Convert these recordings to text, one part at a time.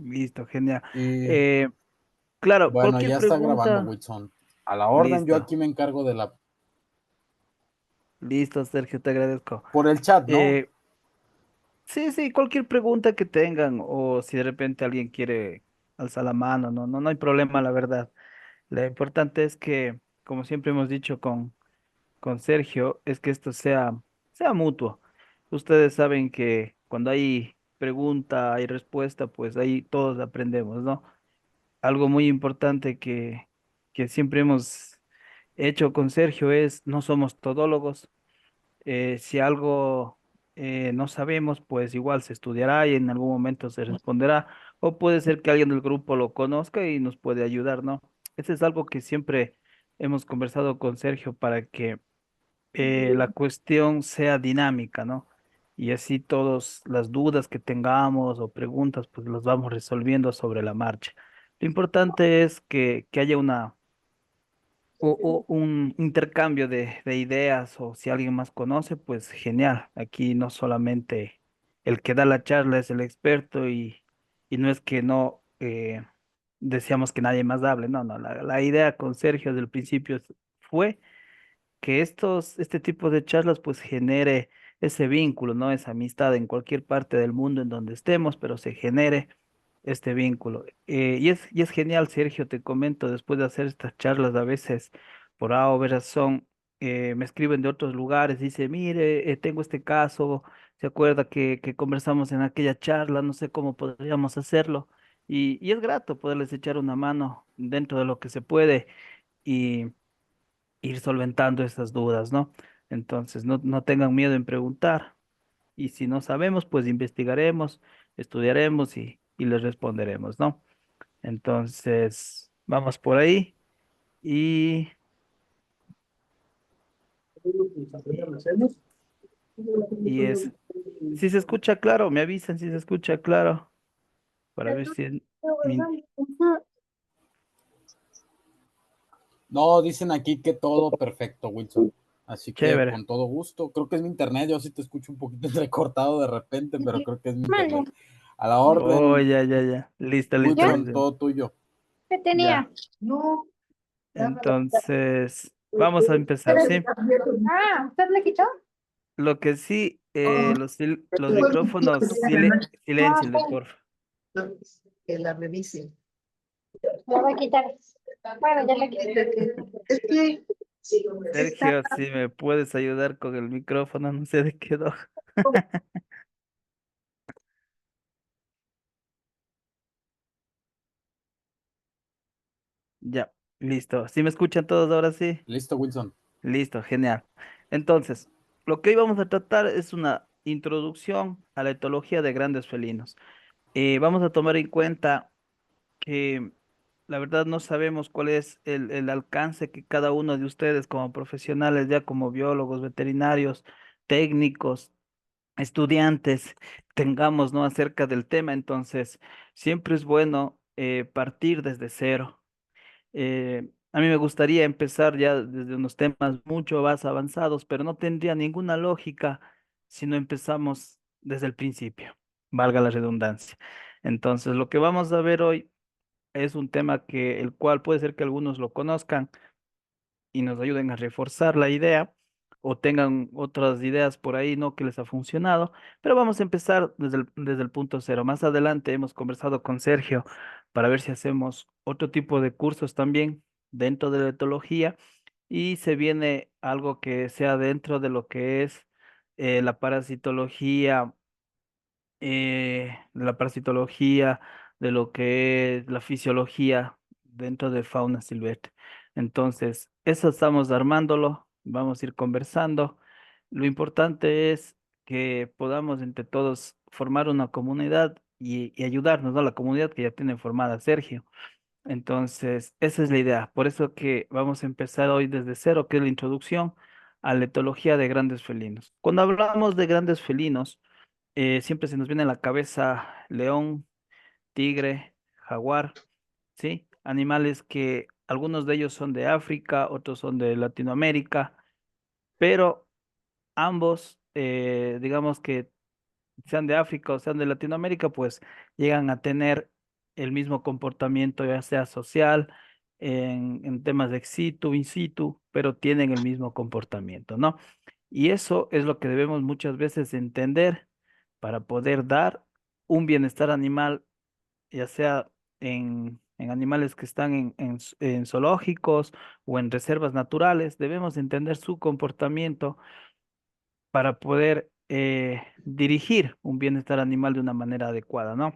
Listo, genial. Y Eh, claro, bueno, cualquier ya está grabando, pregunta, Wilson. A la orden, yo listo, aquí me encargo de la... listo, Sergio, te agradezco. Por el chat, ¿no? Eh, sí, sí, cualquier pregunta que tengan o si de repente alguien quiere alzar la mano, no hay problema, la verdad. Lo importante es que, como siempre hemos dicho con Sergio, es que esto sea mutuo. Ustedes saben que cuando hay pregunta, hay respuesta, pues ahí todos aprendemos, ¿no? Algo muy importante que siempre hemos hecho con Sergio es no somos todólogos. Si algo no sabemos, pues igual se estudiará y en algún momento se responderá. O puede ser que alguien del grupo lo conozca y nos puede ayudar, ¿no? Ese es algo que siempre hemos conversado con Sergio para que la cuestión sea dinámica, ¿no? Y así todas las dudas que tengamos o preguntas, pues las vamos resolviendo sobre la marcha. Lo importante es que haya o un intercambio de ideas o si alguien más conoce, pues genial. Aquí no solamente el que da la charla es el experto y no es que no deseamos que nadie más hable, no, la idea con Sergio desde el principio fue que este tipo de charlas pues genere ese vínculo, ¿no? Esa amistad en cualquier parte del mundo en donde estemos, pero se genere este vínculo. Y es genial, Sergio, te comento, después de hacer estas charlas a veces por A o B razón, me escriben de otros lugares, dice, mire, tengo este caso, se acuerda que conversamos en aquella charla, no sé cómo podríamos hacerlo. Y es grato poderles echar una mano dentro de lo que se puede ir solventando esas dudas, ¿no? Entonces, no tengan miedo en preguntar y si no sabemos, pues investigaremos, estudiaremos y les responderemos, ¿no? Entonces, vamos por ahí y, y es, si se escucha claro, me avisan si se escucha claro para ver si es No, dicen aquí que todo perfecto, Wilson. Así que chévere. con todo gusto. Creo que es mi internet. Yo sí te escucho un poquito entrecortado de repente, pero creo que es mi internet. A la Oh, orden, ya. Listo, listo, Wilson, listo. todo tuyo. ¿Qué Ya. tenía? No. Entonces, vamos a empezar, ¿sí? ¿Usted le quitó? Lo que sí, Ah, los micrófonos, silencienle, ok. por favor. Que la revise. La voy a quitar. Bueno, ya le quité. Es que está. Sergio, si me puedes ayudar con el micrófono, no sé de qué quedó. Ya, listo. ¿Sí me escuchan todos ahora sí? Listo, Wilson. Listo, genial. Entonces, lo que hoy vamos a tratar es una introducción a la etología de grandes felinos. Vamos a tomar en cuenta que la verdad no sabemos cuál es el alcance que cada uno de ustedes como profesionales, ya como biólogos, veterinarios, técnicos, estudiantes, tengamos, ¿no? Acerca del tema. Entonces, siempre es bueno partir desde cero. A mí me gustaría empezar ya desde unos temas mucho más avanzados, pero no tendría ninguna lógica si no empezamos desde el principio, valga la redundancia. Entonces, lo que vamos a ver hoy es un tema que el cual puede ser que algunos lo conozcan y nos ayuden a reforzar la idea o tengan otras ideas por ahí, ¿no? Que les ha funcionado, pero vamos a empezar desde el punto cero. Más adelante hemos conversado con Sergio para ver si hacemos otro tipo de cursos también dentro de la etología y se viene algo que sea dentro de lo que es la parasitología de la parasitología, de lo que es la fisiología dentro de fauna silvestre. Entonces, eso estamos armándolo, vamos a ir conversando. Lo importante es que podamos entre todos formar una comunidad y ayudarnos, ¿no? La comunidad que ya tiene formada Sergio. Entonces, esa es la idea. Por eso que vamos a empezar hoy desde cero, que es la introducción a la etología de grandes felinos. Cuando hablamos de grandes felinos, siempre se nos viene a la cabeza león, tigre, jaguar, ¿sí? Animales que algunos de ellos son de África, otros son de Latinoamérica, pero ambos, digamos que sean de África o sean de Latinoamérica, pues llegan a tener el mismo comportamiento, ya sea social, en temas de ex situ, in situ, pero tienen el mismo comportamiento, ¿no? Y eso es lo que debemos muchas veces entender para poder dar un bienestar animal, ya sea en animales que están en zoológicos o en reservas naturales. Debemos entender su comportamiento para poder dirigir un bienestar animal de una manera adecuada, ¿no?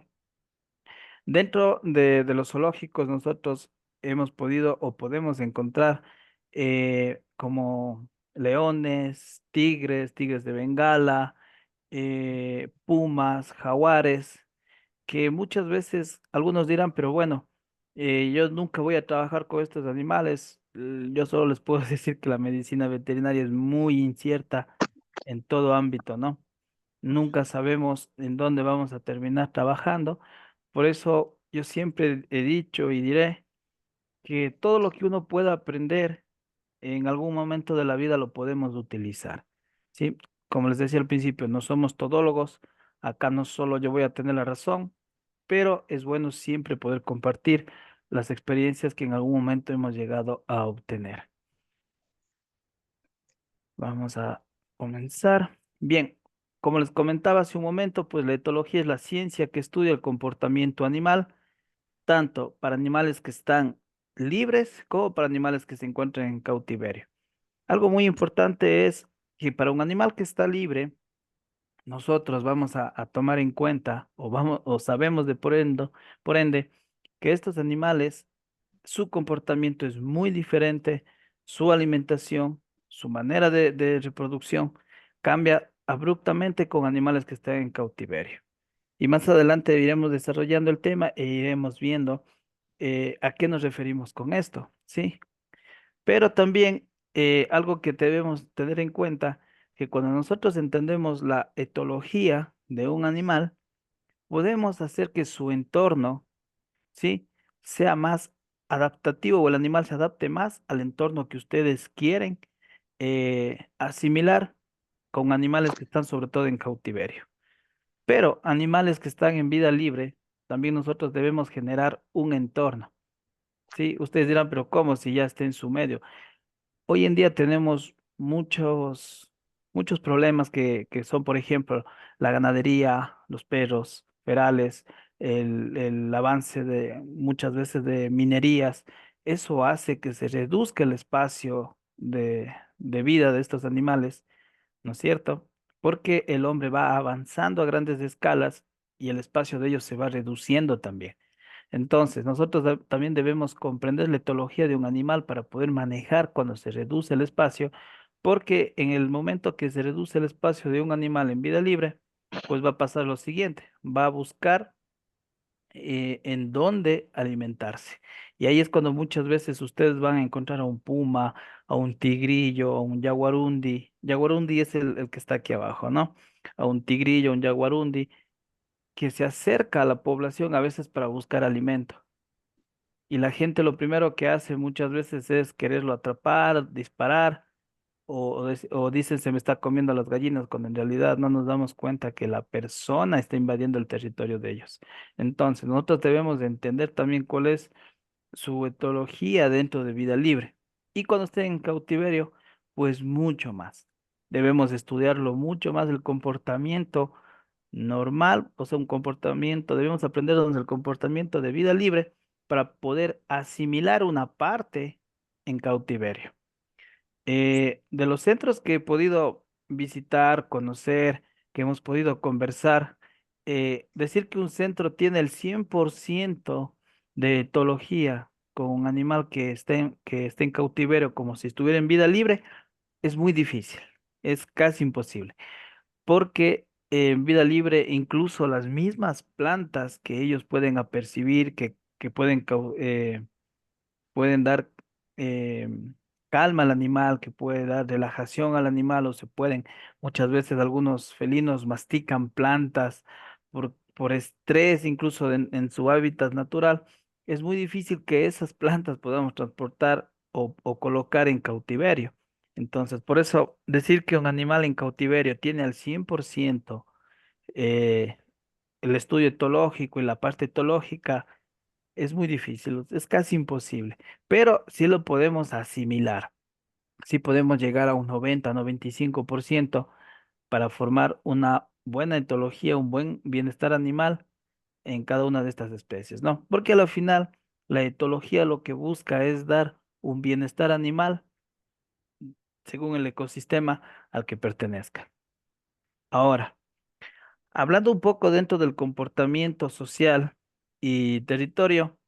Dentro de los zoológicos nosotros hemos podido o podemos encontrar como leones, tigres, tigres de Bengala, pumas, jaguares, que muchas veces algunos dirán, pero bueno, yo nunca voy a trabajar con estos animales. Yo solo les puedo decir que la medicina veterinaria es muy incierta en todo ámbito, ¿no? Nunca sabemos en dónde vamos a terminar trabajando. Por eso yo siempre he dicho y diré que todo lo que uno pueda aprender en algún momento de la vida lo podemos utilizar. ¿Sí? Como les decía al principio, no somos todólogos. Acá no solo yo voy a tener la razón, pero es bueno siempre poder compartir las experiencias que en algún momento hemos llegado a obtener. Vamos a comenzar. Bien, como les comentaba hace un momento, pues la etología es la ciencia que estudia el comportamiento animal, tanto para animales que están libres como para animales que se encuentran en cautiverio. Algo muy importante es que para un animal que está libre, nosotros vamos a tomar en cuenta o sabemos de por ende, que estos animales su comportamiento es muy diferente, su alimentación, su manera de reproducción cambia abruptamente con animales que están en cautiverio. Y más adelante iremos desarrollando el tema e iremos viendo a qué nos referimos con esto, ¿sí? Pero también algo que debemos tener en cuenta, que cuando nosotros entendemos la etología de un animal, podemos hacer que su entorno, ¿sí? Sea más adaptativo o el animal se adapte más al entorno que ustedes quieren asimilar con animales que están sobre todo en cautiverio. Pero animales que están en vida libre, también nosotros debemos generar un entorno, ¿sí? Ustedes dirán, pero ¿cómo si ya está en su medio? Hoy en día tenemos muchos problemas que son, por ejemplo, la ganadería, los perros ferales, el avance de muchas veces de minerías. Eso hace que se reduzca el espacio de vida de estos animales, ¿no es cierto? Porque el hombre va avanzando a grandes escalas y el espacio de ellos se va reduciendo también. Entonces, nosotros también debemos comprender la etología de un animal para poder manejar cuando se reduce el espacio, porque en el momento que se reduce el espacio de un animal en vida libre, pues va a pasar lo siguiente, va a buscar en dónde alimentarse. Y ahí es cuando muchas veces ustedes van a encontrar a un puma, a un tigrillo, a un jaguarundi. Jaguarundi es el que está aquí abajo, ¿no? A un tigrillo, un jaguarundi, que se acerca a la población a veces para buscar alimento. Y la gente lo primero que hace muchas veces es quererlo atrapar, disparar, o dicen se me está comiendo las gallinas, cuando en realidad no nos damos cuenta que la persona está invadiendo el territorio de ellos. Entonces, nosotros debemos de entender también cuál es su etología dentro de vida libre. Y cuando esté en cautiverio, pues mucho más. Debemos estudiarlo mucho más el comportamiento normal, o sea, un comportamiento, debemos aprender el comportamiento de vida libre para poder asimilar una parte en cautiverio. De los centros que he podido visitar, conocer, que hemos podido conversar, decir que un centro tiene el 100% de etología con un animal que esté en cautiverio como si estuviera en vida libre es muy difícil, es casi imposible, porque en vida libre incluso las mismas plantas que ellos pueden apercibir, que pueden dar eh, calma al animal, que puede dar relajación al animal, o se pueden, muchas veces algunos felinos mastican plantas por estrés, incluso en su hábitat natural. Es muy difícil que esas plantas podamos transportar o colocar en cautiverio. Entonces, por eso decir que un animal en cautiverio tiene al 100% eh, el estudio etológico y la parte etológica Es muy difícil, es casi imposible, pero sí lo podemos asimilar, sí podemos llegar a un 90-95% para formar una buena etología, un buen bienestar animal en cada una de estas especies, ¿no? Porque al final la etología lo que busca es dar un bienestar animal según el ecosistema al que pertenezca. Ahora, hablando un poco dentro del comportamiento social y territorio,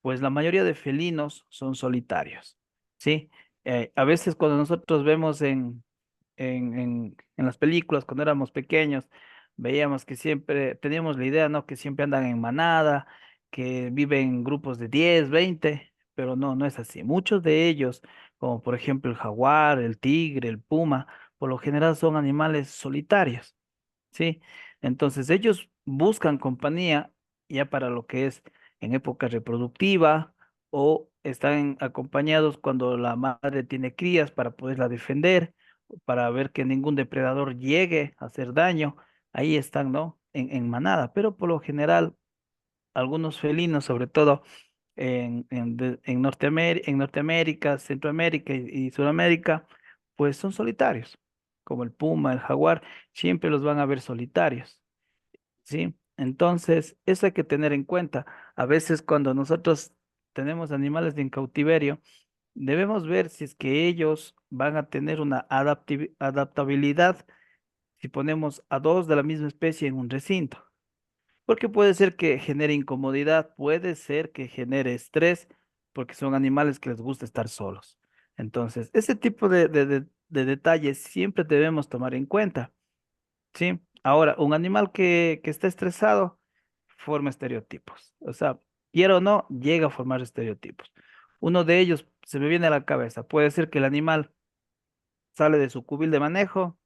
pues la mayoría de felinos son solitarios, ¿sí? A veces cuando nosotros vemos en las películas, cuando éramos pequeños, veíamos que siempre, teníamos la idea, ¿no? Que siempre andan en manada, que viven en grupos de 10, 20, pero no, no es así. Muchos de ellos, como por ejemplo el jaguar, el tigre, el puma, por lo general son animales solitarios. Sí, entonces ellos buscan compañía ya para lo que es en época reproductiva o están acompañados cuando la madre tiene crías para poderla defender, para ver que ningún depredador llegue a hacer daño. Ahí están, ¿no? En manada, pero por lo general algunos felinos, sobre todo en Norteamérica, Centroamérica y Sudamérica, pues son solitarios, como el puma, el jaguar, siempre los van a ver solitarios, ¿sí? Entonces, eso hay que tener en cuenta. A veces cuando nosotros tenemos animales en cautiverio, debemos ver si es que ellos van a tener una adaptabilidad si ponemos a dos de la misma especie en un recinto. Porque puede ser que genere incomodidad, puede ser que genere estrés, porque son animales que les gusta estar solos. Entonces, ese tipo de detalles siempre debemos tomar en cuenta, ¿sí? Ahora, un animal que está estresado forma estereotipos. O sea, quiera o no, llega a formar estereotipos. Uno de ellos se me viene a la cabeza. Puede ser que el animal sale de su cubil de manejo,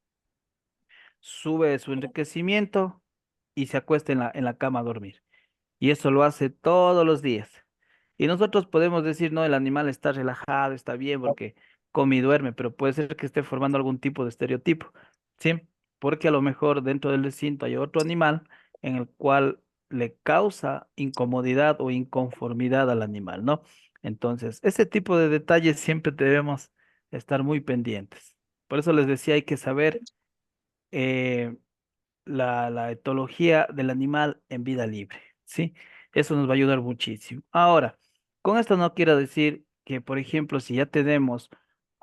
sube su enriquecimiento y se acuesta en la cama a dormir. Y eso lo hace todos los días. Y nosotros podemos decir, no, el animal está relajado, está bien porque come y duerme, pero puede ser que esté formando algún tipo de estereotipo, ¿sí? Porque a lo mejor dentro del recinto hay otro animal en el cual le causa incomodidad o inconformidad al animal, ¿no? Entonces, ese tipo de detalles siempre debemos estar muy pendientes. Por eso les decía, hay que saber eh, la etología del animal en vida libre, ¿sí? Eso nos va a ayudar muchísimo. Ahora, con esto no quiero decir que, por ejemplo, si ya tenemos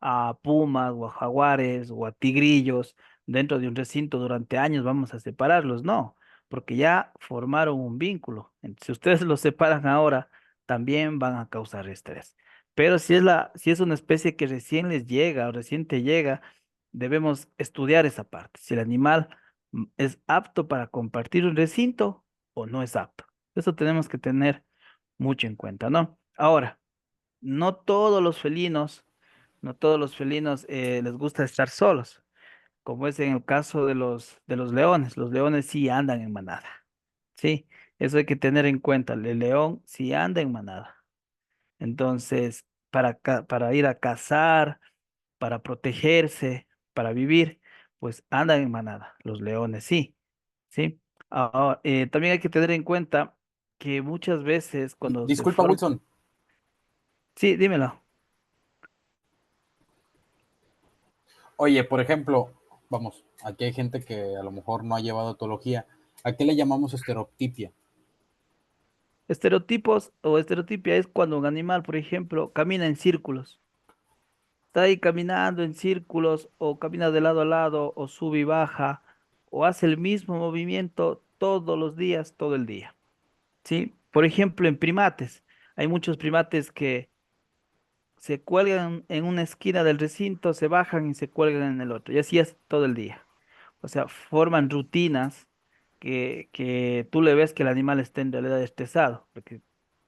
a pumas o a jaguares o a tigrillos dentro de un recinto durante años, vamos a separarlos, no, porque ya formaron un vínculo. Si ustedes los separan ahora, también van a causar estrés. Pero si es una especie que recién les llega o recién te llega, debemos estudiar esa parte. Si el animal es apto para compartir un recinto o no es apto. Eso tenemos que tener mucho en cuenta, ¿no? Ahora, no todos los felinos, no todos los felinos les gusta estar solos, como es en el caso de los leones. Los leones sí andan en manada, ¿sí? Eso hay que tener en cuenta. El león sí anda en manada. Entonces, para ir a cazar, para protegerse, para vivir, pues andan en manada. Los leones sí. ¿Sí? También hay que tener en cuenta que muchas veces cuando se Disculpa, forma... Wilson. Sí, dímelo. Oye, por ejemplo, vamos, aquí hay gente que a lo mejor no ha llevado etología. ¿A qué le llamamos estereotipia? Estereotipos o estereotipia es cuando un animal, por ejemplo, camina en círculos. Está ahí caminando en círculos o camina de lado a lado o sube y baja o hace el mismo movimiento todos los días, todo el día. ¿Sí? Por ejemplo, en primates. Hay muchos primates que se cuelgan en una esquina del recinto, se bajan y se cuelgan en el otro. Y así es todo el día. O sea, forman rutinas que tú le ves que el animal está en realidad estresado, porque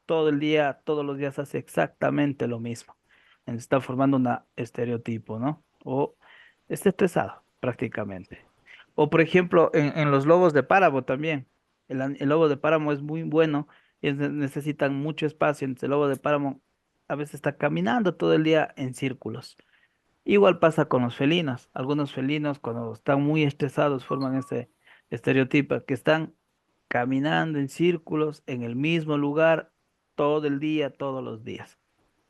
todo el día, todos los días hace exactamente lo mismo. Está formando un estereotipo, ¿no? O está estresado prácticamente. O por ejemplo, en los lobos de páramo también. El lobo de páramo es muy bueno y necesitan mucho espacio. Entonces el lobo de páramo a veces está caminando todo el día en círculos. Igual pasa con los felinos. Algunos felinos cuando están muy estresados forman ese estereotipo que están caminando en círculos en el mismo lugar todo el día, todos los días.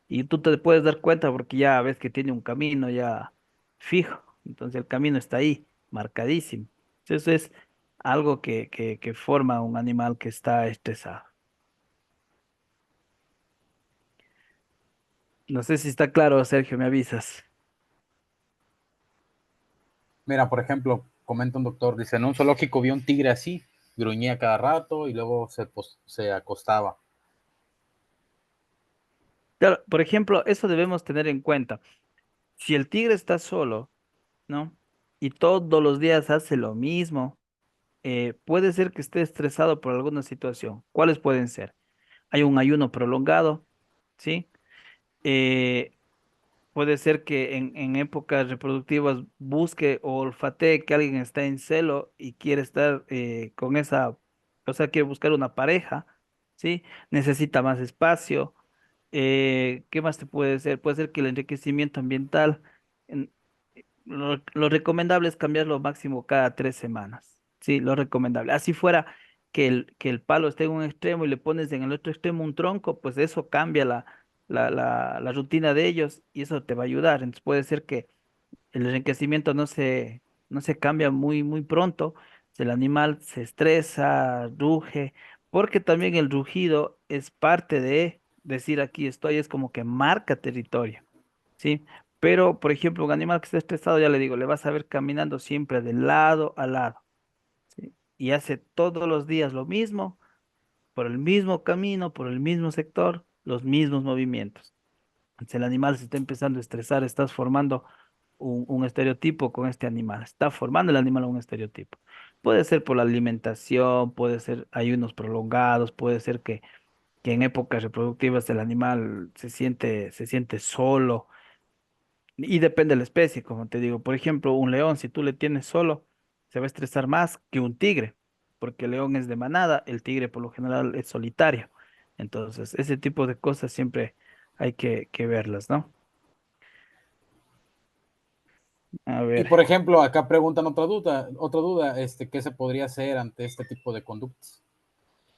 Y tú te puedes dar cuenta porque ya ves que tiene un camino ya fijo. Entonces el camino está ahí, marcadísimo. Eso es algo que forma un animal que está estresado. No sé si está claro, Sergio, me avisas. Mira, por ejemplo, comenta un doctor, dice, en un zoológico vi un tigre así, gruñía cada rato y luego se acostaba. Claro, por ejemplo, eso debemos tener en cuenta. Si el tigre está solo, ¿no? Y todos los días hace lo mismo, puede ser que esté estresado por alguna situación. ¿Cuáles pueden ser? Hay un ayuno prolongado, ¿sí? Eh, Puede ser que en épocas reproductivas busque o olfatee que alguien está en celo y quiere estar con esa, o sea, quiere buscar una pareja, ¿sí? Necesita más espacio. ¿Qué más te puede ser? Puede ser que el enriquecimiento ambiental, en- lo recomendable es cambiarlo máximo cada 3 semanas, ¿sí? Lo recomendable. Así fuera que el palo esté en un extremo y le pones en el otro extremo un tronco, pues eso cambia la rutina de ellos y eso te va a ayudar. Entonces puede ser que el enriquecimiento no se cambia muy pronto, si el animal se estresa, ruge, porque también el rugido es parte de decir aquí estoy, es como que marca territorio, ¿sí? Pero, por ejemplo, un animal que está estresado, ya le digo, le vas a ver caminando siempre de lado a lado, ¿sí? Y hace todos los días lo mismo, por el mismo camino, por el mismo sector, los mismos movimientos. Si el animal se está empezando a estresar, estás formando un estereotipo con este animal. Está formando el animal un estereotipo. Puede ser por la alimentación, puede ser ayunos prolongados, puede ser que en épocas reproductivas el animal se siente solo. Y depende de la especie, como te digo. Por ejemplo, un león, si tú le tienes solo, se va a estresar más que un tigre, porque el león es de manada, el tigre por lo general es solitario. Entonces, ese tipo de cosas siempre hay que verlas, ¿no? A Y ver. por ejemplo, acá preguntan otra duda, ¿qué se podría hacer ante este tipo de conductas?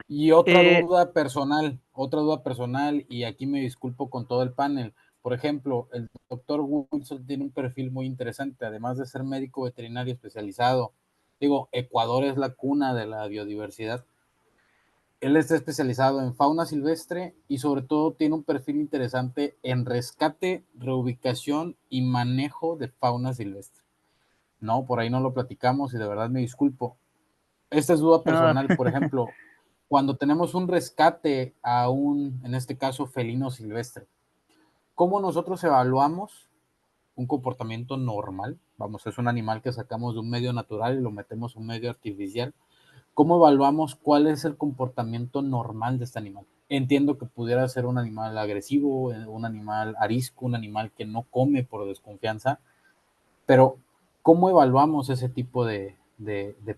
Y Eh, otra duda personal, y aquí me disculpo con todo el panel. Por ejemplo, el doctor Wilson tiene un perfil muy interesante, además de ser médico veterinario especializado. Digo, Ecuador es la cuna de la biodiversidad. Él está especializado en fauna silvestre y sobre todo tiene un perfil interesante en rescate, reubicación y manejo de fauna silvestre. No, por ahí no lo platicamos y de verdad me disculpo. Esta es duda ah, personal, por ejemplo, cuando tenemos un rescate a un, en este caso, felino silvestre, ¿cómo nosotros evaluamos un comportamiento normal? Vamos, es un animal que sacamos de un medio natural y lo metemos en un medio artificial. ¿Cómo evaluamos cuál es el comportamiento normal de este animal? Entiendo que pudiera ser un animal agresivo, un animal arisco, un animal que no come por desconfianza, pero ¿cómo evaluamos ese tipo de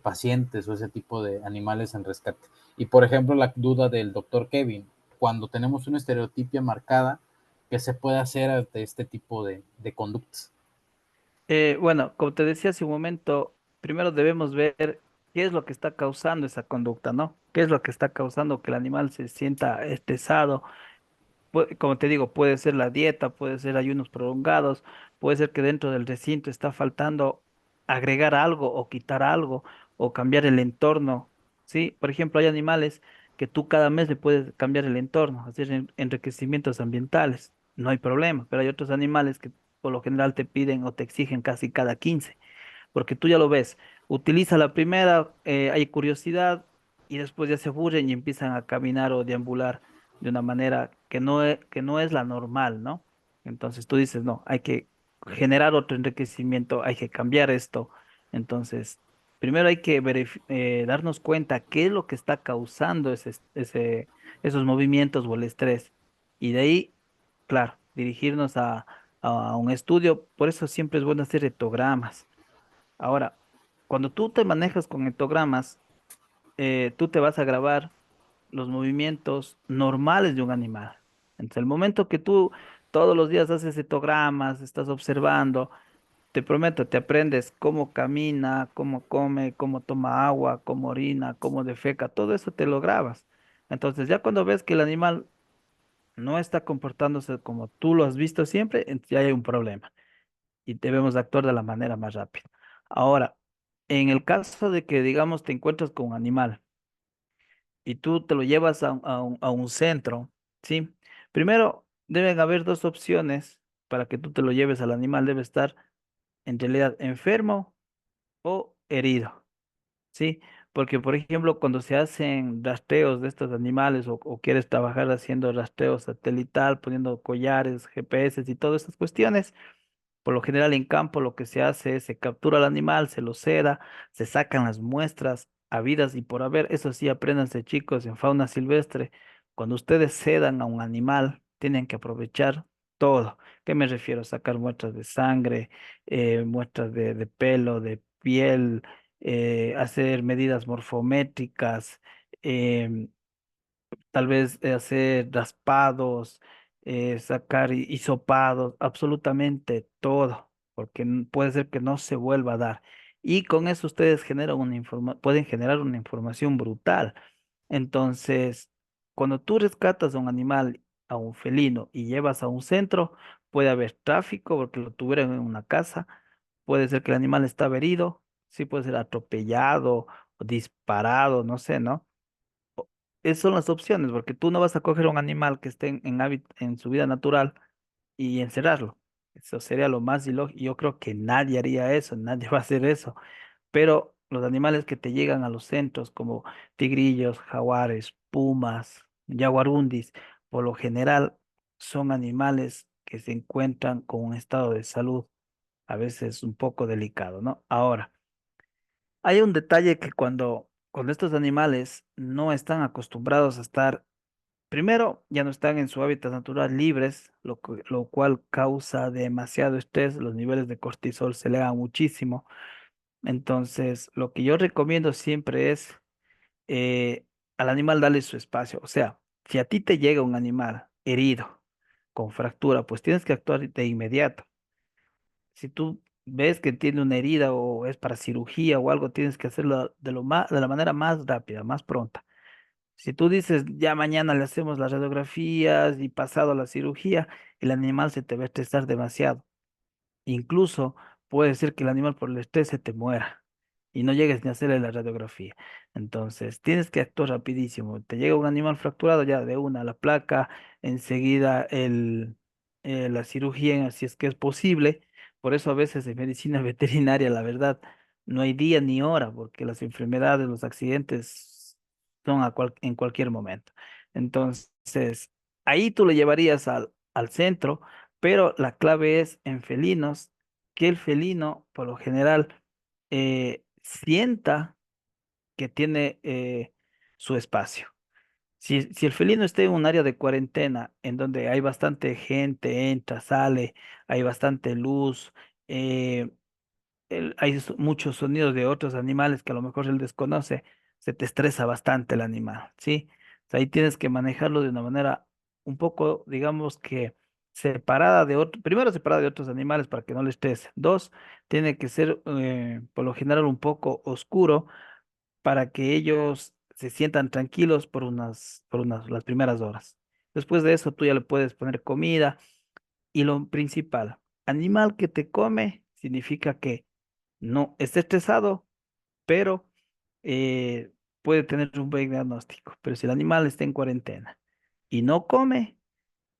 pacientes o ese tipo de animales en rescate? Y por ejemplo, la duda del doctor Kevin, cuando tenemos una estereotipia marcada, ¿qué se puede hacer ante este tipo de conductas? bueno, como te decía hace un momento, primero debemos ver qué es lo que está causando esa conducta, ¿no? ¿Qué es lo que está causando que el animal se sienta estresado? Como te digo, puede ser la dieta, puede ser ayunos prolongados, puede ser que dentro del recinto está faltando agregar algo o quitar algo o cambiar el entorno, ¿sí? Por ejemplo, hay animales que tú cada mes le puedes cambiar el entorno, hacer enriquecimientos ambientales, no hay problema, pero hay otros animales que por lo general te piden o te exigen casi cada 15 porque tú ya lo ves, utiliza la primera, hay curiosidad y después ya se aburren y empiezan a caminar o deambular de una manera que no es la normal, ¿no? Entonces tú dices, no, hay que generar otro enriquecimiento, hay que cambiar esto. Entonces, primero hay que darnos cuenta qué es lo que está causando esos movimientos o el estrés. Y de ahí, claro, dirigirnos a un estudio. Por eso siempre es bueno hacer etogramas. Ahora, cuando tú te manejas con hectogramas, tú te vas a grabar los movimientos normales de un animal. Entonces, el momento que tú todos los días haces hectogramas, estás observando, te prometo, te aprendes cómo camina, cómo come, cómo toma agua, cómo orina, cómo defeca, todo eso te lo grabas. Entonces, ya cuando ves que el animal no está comportándose como tú lo has visto siempre, entonces ya hay un problema y debemos actuar de la manera más rápida. Ahora, en el caso de que, digamos, te encuentras con un animal y tú te lo llevas a un centro, ¿sí? Primero, deben haber dos opciones para que tú te lo lleves al animal. Debe estar en realidad enfermo o herido, ¿sí? Porque, por ejemplo, cuando se hacen rastreos de estos animales o quieres trabajar haciendo rastreo satelital, poniendo collares, GPS y todas estas cuestiones, por lo general en campo lo que se hace es se captura al animal, se lo seda, se sacan las muestras habidas y por haber. Eso sí, apréndanse chicos, en fauna silvestre, cuando ustedes sedan a un animal, tienen que aprovechar todo. ¿Qué me refiero? Sacar muestras de sangre, muestras de pelo, de piel, hacer medidas morfométricas, em, tal vez hacer raspados, sacar hisopados, absolutamente todo, porque puede ser que no se vuelva a dar. Y con eso ustedes generan pueden generar una información brutal. Entonces, cuando tú rescatas a un animal, a un felino, y llevas a un centro, puede haber tráfico porque lo tuvieron en una casa, puede ser que el animal está herido, sí puede ser atropellado o disparado, no sé, ¿no? Esas son las opciones, porque tú no vas a coger un animal que esté en su vida natural y encerrarlo. Eso sería lo más ilógico. Yo creo que nadie haría eso, nadie va a hacer eso. Pero los animales que te llegan a los centros, como tigrillos, jaguares, pumas, yaguarundis, por lo general son animales que se encuentran con un estado de salud a veces un poco delicado, ¿no? Ahora, hay un detalle que cuando estos animales no están acostumbrados a estar. Primero, ya no están en su hábitat natural libres, lo cual causa demasiado estrés, los niveles de cortisol se elevan muchísimo. Entonces, lo que yo recomiendo siempre es al animal darle su espacio. O sea, si a ti te llega un animal herido, con fractura, pues tienes que actuar de inmediato. Si tú ves que tiene una herida o es para cirugía o algo, tienes que hacerlo de la manera más rápida, más pronta. Si tú dices, ya mañana le hacemos las radiografías y pasado la cirugía, el animal se te va a estresar demasiado. Incluso puede ser que el animal por el estrés se te muera y no llegues ni a hacerle la radiografía. Entonces, tienes que actuar rapidísimo. Te llega un animal fracturado, ya de una la placa, enseguida la cirugía, si es que es posible. Por eso a veces en medicina veterinaria, la verdad, no hay día ni hora, porque las enfermedades, los accidentes son en cualquier momento. Entonces, ahí tú lo llevarías al centro, pero la clave es en felinos, que el felino, por lo general, sienta que tiene su espacio. Si el felino está en un área de cuarentena, en donde hay bastante gente, entra, sale, hay bastante luz, eh, hay muchos sonidos de otros animales que a lo mejor él desconoce, se te estresa bastante el animal, ¿sí? O sea, ahí tienes que manejarlo de una manera un poco, digamos que separada de otro, primero separada de otros animales para que no le estrese. Dos, tiene que ser por lo general un poco oscuro para que ellos se sientan tranquilos las primeras horas. Después de eso, tú ya le puedes poner comida y lo principal, animal que te come significa que no está estresado, pero eh, puede tener un buen diagnóstico. Pero si el animal está en cuarentena y no come,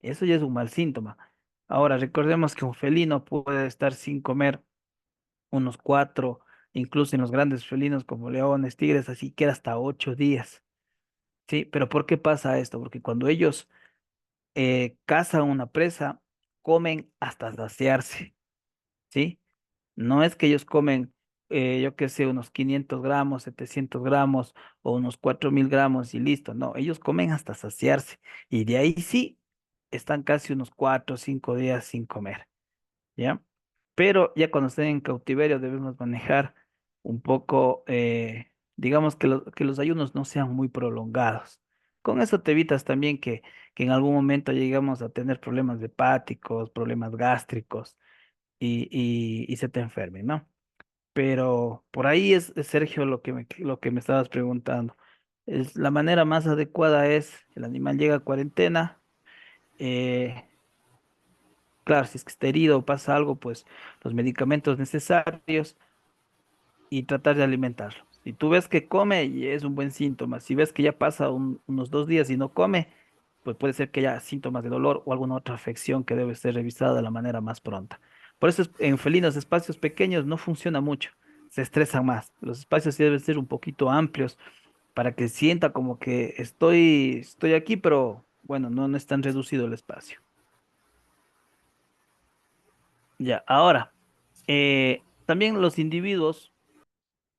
eso ya es un mal síntoma. Ahora, recordemos que un felino puede estar sin comer unos 4, incluso en los grandes felinos como leones, tigres, así queda hasta 8 días. ¿Sí? Pero ¿por qué pasa esto? Porque cuando ellos cazan una presa, comen hasta saciarse. ¿Sí? No es que ellos comen, yo qué sé, unos 500 gramos, 700 gramos o unos 4000 gramos y listo. No, ellos comen hasta saciarse. Y de ahí sí están casi unos 4 o 5 días sin comer. ¿Ya? Pero ya cuando estén en cautiverio debemos manejar un poco, digamos que los ayunos no sean muy prolongados. Con eso te evitas también que en algún momento lleguemos a tener problemas hepáticos, problemas gástricos y se te enferme, ¿no? Pero por ahí es, Sergio, lo que me estabas preguntando. Es, la manera más adecuada es, el animal llega a cuarentena, Eh, claro, si es que está herido o pasa algo, pues los medicamentos necesarios y tratar de alimentarlo. Si tú ves que come, y es un buen síntoma. Si ves que ya pasa unos 2 días y no come, pues puede ser que haya síntomas de dolor o alguna otra afección que debe ser revisada de la manera más pronta. Por eso en felinos espacios pequeños no funciona mucho, se estresan más. Los espacios sí deben ser un poquito amplios para que sienta como que estoy aquí, pero bueno, no es tan reducido el espacio. Ya, ahora, también los individuos,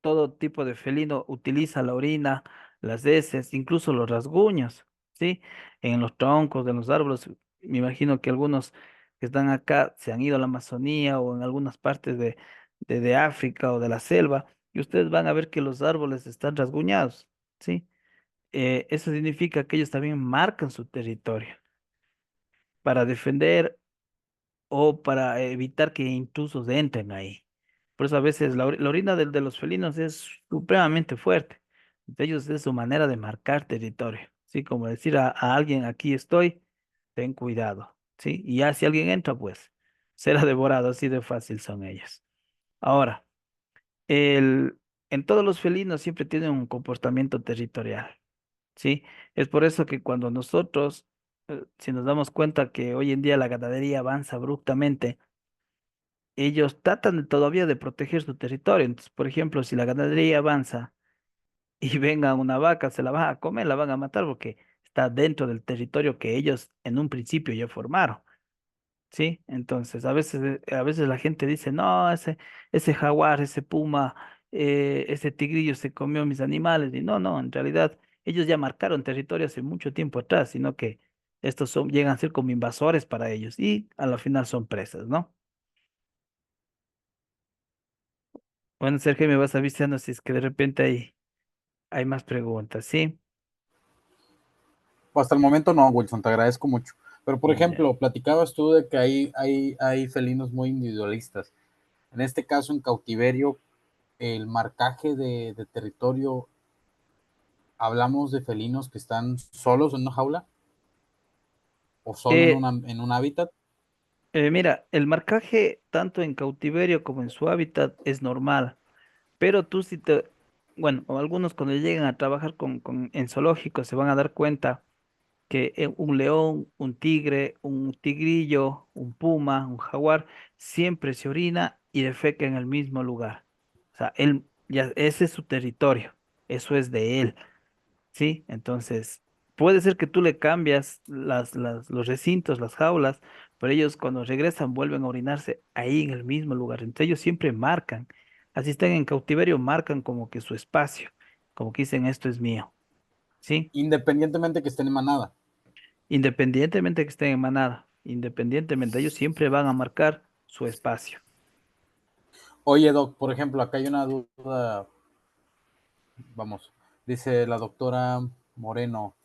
todo tipo de felino utiliza la orina, las heces, incluso los rasguños, ¿sí? En los troncos, en los árboles. Me imagino que algunos que están acá se han ido a la Amazonía o en algunas partes de África o de la selva, y ustedes van a ver que los árboles están rasguñados, ¿sí? Eso significa que ellos también marcan su territorio para defender o para evitar que intrusos entren ahí. Por eso a veces la orina de los felinos es supremamente fuerte. De ellos es su manera de marcar territorio, ¿sí? Como decir a alguien, aquí estoy, ten cuidado, ¿sí? Y ya si alguien entra, pues será devorado, así de fácil son ellos. Ahora, el, en todos los felinos siempre tienen un comportamiento territorial, ¿sí? Es por eso que cuando nosotros, si nos damos cuenta que hoy en día la ganadería avanza abruptamente, ellos tratan todavía de proteger su territorio. Entonces, por ejemplo, si la ganadería avanza y venga una vaca, se la van a comer, la van a matar porque está dentro del territorio que ellos en un principio ya formaron, ¿sí? Entonces, a veces la gente dice, no, ese jaguar, ese puma, ese tigrillo se comió mis animales. Y no, en realidad ellos ya marcaron territorio hace mucho tiempo atrás, sino que llegan a ser como invasores para ellos y a la final son presas, ¿no? Bueno, Sergio, me vas avisando si es que de repente hay más preguntas, ¿sí? Hasta el momento no, Wilson, te agradezco mucho. Pero, por Ya. ejemplo, platicabas tú de que hay felinos muy individualistas. En este caso, en cautiverio, el marcaje de territorio, hablamos de felinos que están solos en una jaula o solo Eh, en un hábitat. mira, el marcaje tanto en cautiverio como en su hábitat es normal, pero tú si te, bueno, o algunos cuando llegan a trabajar en zoológicos se van a dar cuenta que un león, un tigre, un tigrillo, un puma, un jaguar, siempre se orina y defeca en el mismo lugar. O sea, ese es su territorio, eso es de él. ¿Sí? Entonces, puede ser que tú le cambias los recintos, las jaulas, pero ellos cuando regresan vuelven a orinarse ahí en el mismo lugar. Entonces ellos siempre marcan, así están en cautiverio, marcan como que su espacio, como que dicen esto es mío, ¿sí? Independientemente que estén en manada. Independientemente que estén en manada, independientemente, ellos siempre van a marcar su espacio. Oye, Doc, por ejemplo, acá hay una duda, vamos, dice la doctora Moreno,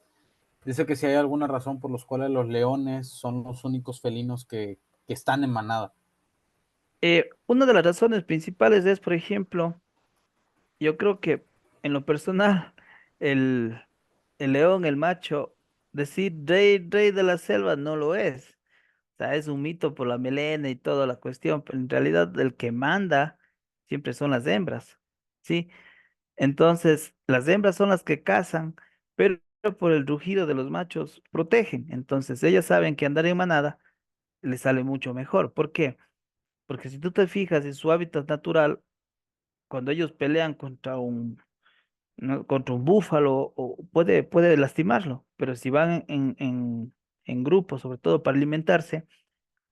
dice que si hay alguna razón por los cuales los leones son los únicos felinos que están en manada. Una de las razones principales es, por ejemplo, yo creo que en lo personal, el, el león, el macho, decir rey de la selva no lo es. O sea, es un mito por la melena y toda la cuestión, pero en realidad el que manda siempre son las hembras, ¿sí? Entonces, las hembras son las que cazan, pero por el rugido de los machos protegen. Entonces, ellas saben que andar en manada les sale mucho mejor. ¿Por qué? Porque si tú te fijas en su hábitat natural, cuando ellos pelean contra un búfalo o puede lastimarlo, pero si van en grupo, sobre todo para alimentarse,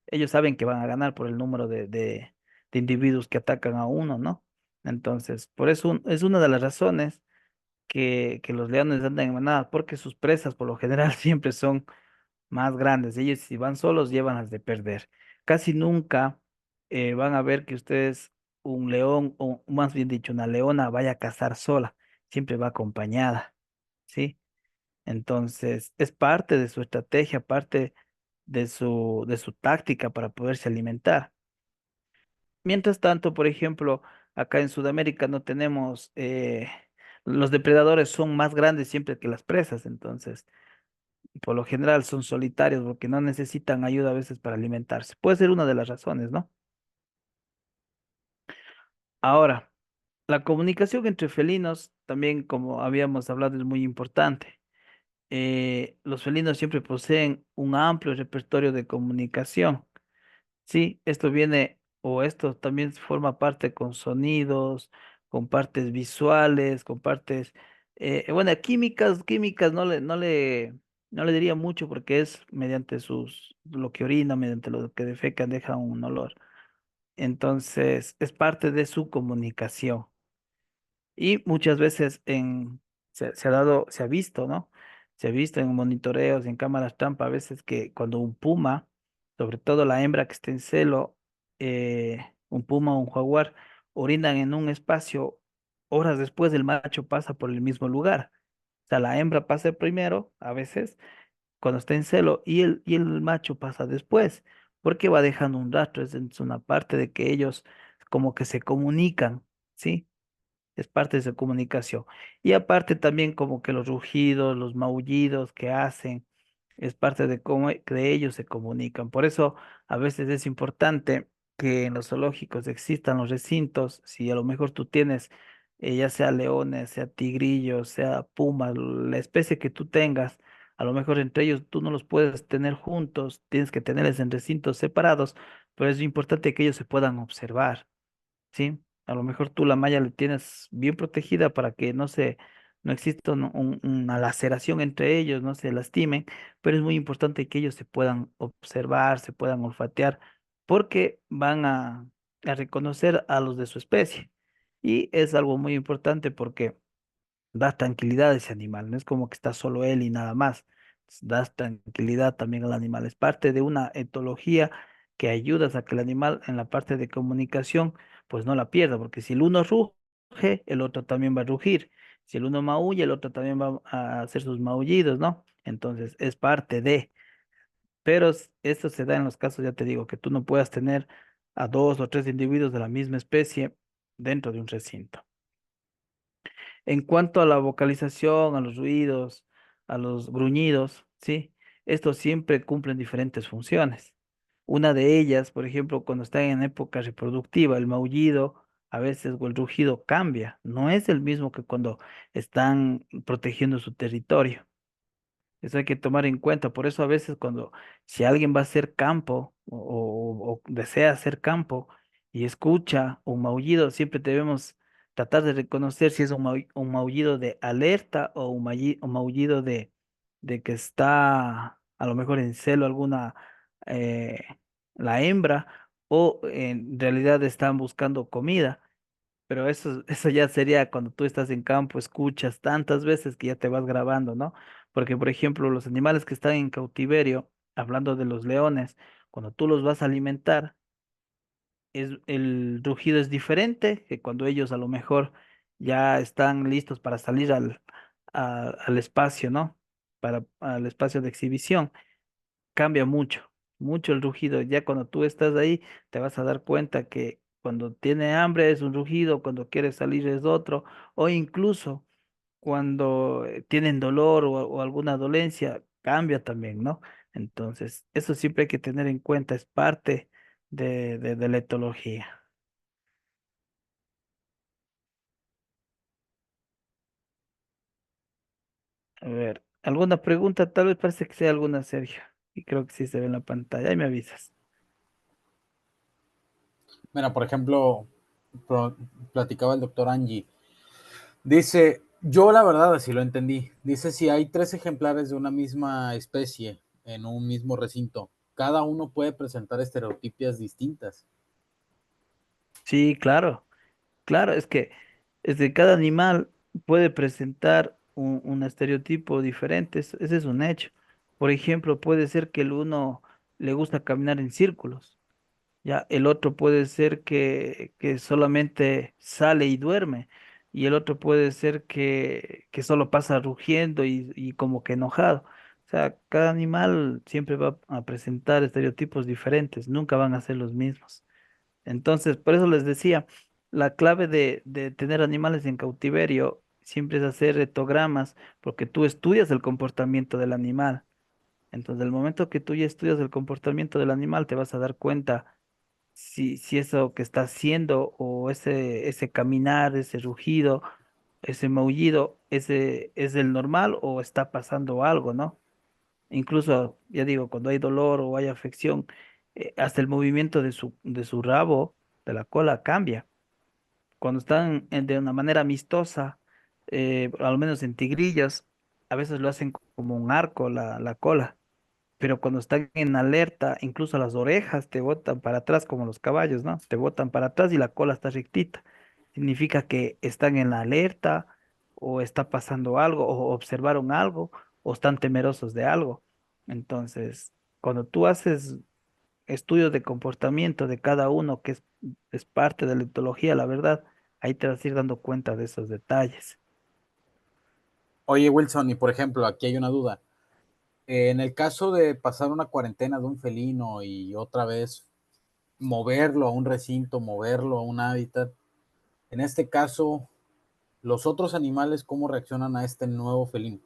ellos saben que van a ganar por el número de individuos que atacan a uno, ¿no? Entonces, por eso es una de las razones que los leones andan en manada, porque sus presas por lo general siempre son más grandes. Ellos si van solos llevan las de perder. Casi nunca van a ver que ustedes, un león, o más bien dicho, una leona vaya a cazar sola. Siempre va acompañada, ¿sí? Entonces, es parte de su estrategia, parte de su táctica para poderse alimentar. Mientras tanto, por ejemplo, acá en Sudamérica no tenemos, los depredadores son más grandes siempre que las presas, entonces Por lo general son solitarios porque no necesitan ayuda a veces para alimentarse. Puede ser una de las razones, ¿no? Ahora, la comunicación entre felinos, también como habíamos hablado, es muy importante. Los felinos siempre poseen un amplio repertorio de comunicación. Sí, esto viene o esto también forma parte con sonidos, con partes visuales, con partes, bueno, químicas no le diría mucho porque es mediante lo que orina, mediante lo que defecan, deja un olor. Entonces, es parte de su comunicación. Y muchas veces se ha dado, se ha visto, ¿no? Se ha visto en monitoreos, en cámaras trampa, a veces que cuando un puma, sobre todo la hembra que está en celo, un puma o un jaguar, orinan en un espacio, horas después el macho pasa por el mismo lugar. O sea, la hembra pasa primero, a veces, cuando está en celo, y el macho pasa después, porque va dejando un rastro, es una parte de que ellos como que se comunican, ¿sí? Es parte de su comunicación. Y aparte también como que los rugidos, los maullidos que hacen, es parte de cómo de ellos se comunican. Por eso a veces es importante que en los zoológicos existan los recintos, si a lo mejor tú tienes, ya sea leones, sea tigrillos, sea pumas, la especie que tú tengas, a lo mejor entre ellos tú no los puedes tener juntos, tienes que tenerlos en recintos separados, pero es importante que ellos se puedan observar. ¿Sí? A lo mejor tú la malla la tienes bien protegida para que no exista una laceración entre ellos, no se lastimen, pero es muy importante que ellos se puedan observar, se puedan olfatear, porque van a reconocer a los de su especie. Y es algo muy importante porque das tranquilidad a ese animal, no es como que está solo él y nada más. Das tranquilidad también al animal. Es parte de una etología que ayudas a que el animal en la parte de comunicación pues no la pierda, porque si el uno ruge, el otro también va a rugir. Si el uno maulla, el otro también va a hacer sus maullidos, ¿no? Entonces es parte de, pero esto se da en los casos, ya te digo, que tú no puedas tener a dos o tres individuos de la misma especie dentro de un recinto. En cuanto a la vocalización, a los ruidos, a los gruñidos, ¿sí? Estos siempre cumplen diferentes funciones. Una de ellas, por ejemplo, cuando están en época reproductiva, el maullido a veces o el rugido cambia. No es el mismo que cuando están protegiendo su territorio. Eso hay que tomar en cuenta. Por eso a veces si alguien va a hacer campo o desea hacer campo y escucha un maullido, siempre debemos tratar de reconocer si es un maullido de alerta o un maullido de que está a lo mejor en celo eh, la hembra o en realidad están buscando comida. Pero eso ya sería cuando tú estás en campo, escuchas tantas veces que ya te vas grabando, ¿no? Porque, por ejemplo, los animales que están en cautiverio, hablando de los leones, cuando tú los vas a alimentar, el rugido es diferente que cuando ellos a lo mejor ya están listos para salir al espacio, ¿no? Al espacio de exhibición cambia mucho, mucho el rugido. Ya cuando tú estás ahí, te vas a dar cuenta que cuando tiene hambre es un rugido, cuando quiere salir es otro, o incluso cuando tienen dolor o alguna dolencia, cambia también, ¿no? Entonces, eso siempre hay que tener en cuenta, es parte de la etología. A ver, ¿alguna pregunta? Tal vez parece que sea alguna, Sergio. Y creo que sí se ve en la pantalla. Ahí me avisas. Mira, por ejemplo, platicaba el doctor Angie. Dice, yo la verdad así lo entendí. Dice, si hay 3 ejemplares de una misma especie en un mismo recinto, cada uno puede presentar estereotipias distintas. Sí, claro. Claro, es que cada animal puede presentar un estereotipo diferente, ese es un hecho. Por ejemplo, puede ser que el uno le gusta caminar en círculos, ya el otro puede ser que solamente sale y duerme, y el otro puede ser que solo pasa rugiendo y como que enojado. O sea, cada animal siempre va a presentar estereotipos diferentes, nunca van a ser los mismos. Entonces, por eso les decía, la clave de tener animales en cautiverio siempre es hacer etogramas, porque tú estudias el comportamiento del animal. Entonces, el momento que tú ya estudias el comportamiento del animal, te vas a dar cuenta si eso que está haciendo o ese caminar, ese rugido, ese maullido, ese es el normal o está pasando algo, ¿no? Incluso, ya digo, cuando hay dolor o hay afección, hasta el movimiento de su rabo, de la cola, cambia. Cuando están de una manera amistosa, al menos en tigrillas, a veces lo hacen como un arco la cola, pero cuando están en alerta, incluso las orejas te botan para atrás como los caballos, ¿no? Te botan para atrás y la cola está rectita. Significa que están en la alerta o está pasando algo o observaron algo o están temerosos de algo. Entonces, cuando tú haces estudios de comportamiento de cada uno, es parte de la etología, la verdad, ahí te vas a ir dando cuenta de esos detalles. Oye, Wilson, y por ejemplo, aquí hay una duda. En el caso de pasar una cuarentena de un felino y otra vez moverlo a un recinto, moverlo a un hábitat, en este caso, los otros animales, ¿cómo reaccionan a este nuevo felino?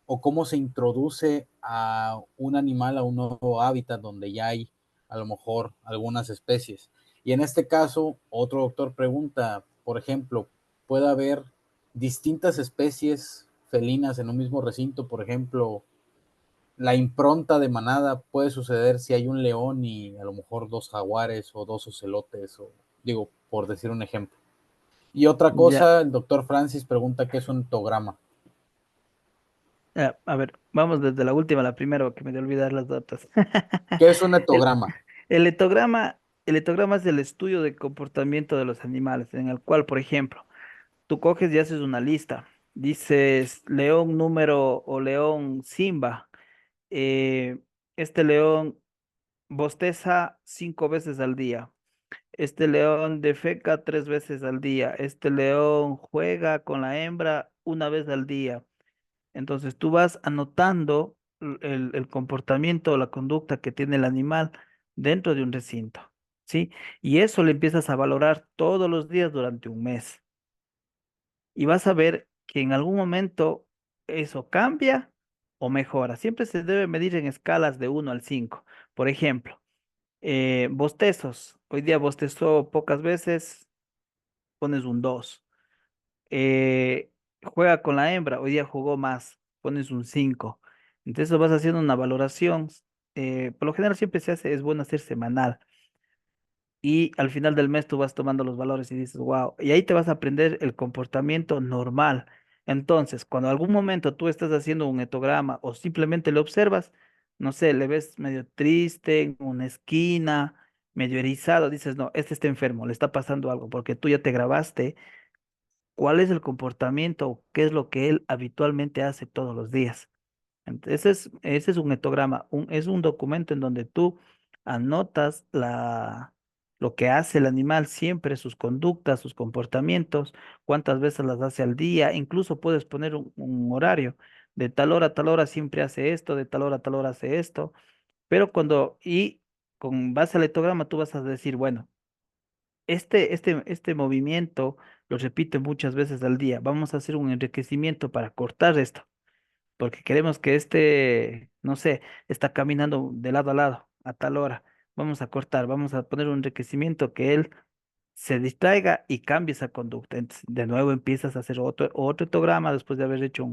O cómo se introduce a un animal a un nuevo hábitat donde ya hay a lo mejor algunas especies. Y en este caso, otro doctor pregunta, por ejemplo, ¿puede haber distintas especies felinas en un mismo recinto? Por ejemplo, la impronta de manada puede suceder si hay un león y a lo mejor dos jaguares o dos ocelotes, o digo, por decir un ejemplo. Y otra Ya, cosa, el doctor Francis pregunta qué es un etograma. a ver, vamos desde la última a la primera, que me de olvidar las datas. ¿Qué es un El, etograma? el etograma es el estudio del comportamiento de los animales, en el cual, por ejemplo, tú coges y haces una lista. Dices león número o león Simba. eh, este león bosteza 5 veces al día. Este león defeca 3 veces al día. Este león juega con la hembra 1 vez al día. Entonces tú vas anotando el comportamiento o la conducta que tiene el animal dentro de un recinto, ¿sí? Y eso le empiezas a valorar todos los días durante un mes. Y vas a ver que en algún momento eso cambia o mejora. Siempre se debe medir en escalas de 1 al 5. Por ejemplo, bostezos. Hoy día bostezó pocas veces, pones un 2. Juega con la hembra, hoy día jugó más, pones un 5. Entonces vas haciendo una valoración. Por lo general siempre se hace, es bueno hacer semanal. Y al final del mes tú vas tomando los valores y dices, wow, y ahí te vas a aprender el comportamiento normal. Entonces, cuando algún momento tú estás haciendo un etograma o simplemente lo observas, no sé, le ves medio triste en una esquina, medio erizado, dices, no, este está enfermo, le está pasando algo, porque tú ya te grabaste cuál es el comportamiento o qué es lo que él habitualmente hace todos los días. Ese es un etograma, es un documento en donde tú anotas lo que hace el animal siempre, sus conductas, sus comportamientos, cuántas veces las hace al día, incluso puedes poner un horario, de tal hora a tal hora siempre hace esto, de tal hora a tal hora hace esto, pero y con base al etograma tú vas a decir, bueno, este movimiento lo repite muchas veces al día, vamos a hacer un enriquecimiento para cortar esto porque queremos que no sé, está caminando de lado a lado a tal hora. Vamos a cortar, vamos a poner un enriquecimiento que él se distraiga y cambie esa conducta. Entonces, de nuevo empiezas a hacer otro etograma después de haber hecho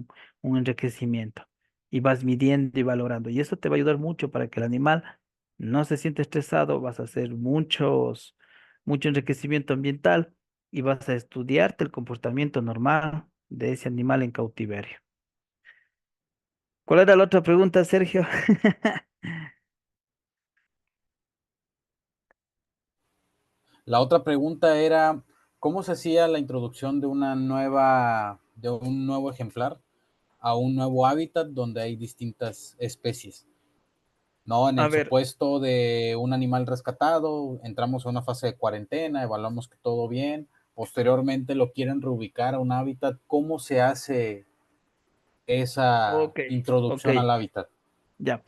un enriquecimiento y vas midiendo y valorando. Y eso te va a ayudar mucho para que el animal no se siente estresado, vas a hacer mucho enriquecimiento ambiental y vas a estudiarte el comportamiento normal de ese animal en cautiverio. ¿Cuál era la otra pregunta, Sergio? La otra pregunta era, ¿cómo se hacía la introducción de un nuevo ejemplar a un nuevo hábitat donde hay distintas especies? No, en A el ver, supuesto de un animal rescatado, entramos a una fase de cuarentena, evaluamos que todo bien, posteriormente lo quieren reubicar a un hábitat, ¿cómo se hace esa ok, ok, introducción al hábitat? ya.